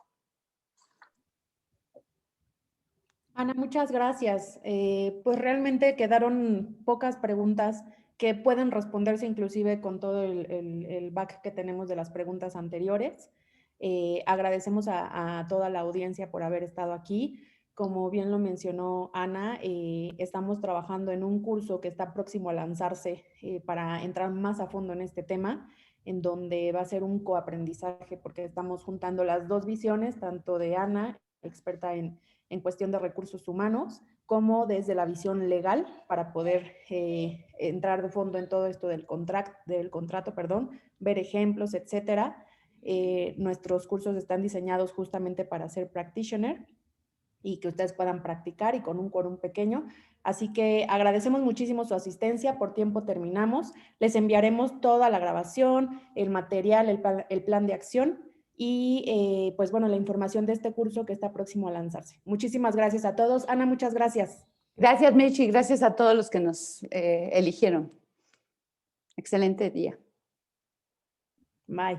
Ana, muchas gracias. Pues realmente quedaron pocas preguntas que pueden responderse inclusive con todo el back que tenemos de las preguntas anteriores. Agradecemos a toda la audiencia por haber estado aquí. Como bien lo mencionó Ana, estamos trabajando en un curso que está próximo a lanzarse para entrar más a fondo en este tema, en donde va a ser un coaprendizaje, porque estamos juntando las dos visiones, tanto de Ana, experta en cuestión de recursos humanos, como desde la visión legal, para poder entrar de fondo en todo esto del contrato, ver ejemplos, etcétera. Nuestros cursos están diseñados justamente para ser practitioner y que ustedes puedan practicar y con un quórum pequeño. Así que agradecemos muchísimo su asistencia. Por tiempo terminamos. Les enviaremos toda la grabación, el material, el plan de acción y pues bueno, la información de este curso que está próximo a lanzarse. Muchísimas gracias a todos. Ana, muchas gracias. Gracias, Mechi. Gracias a todos los que nos eligieron. Excelente día. Bye.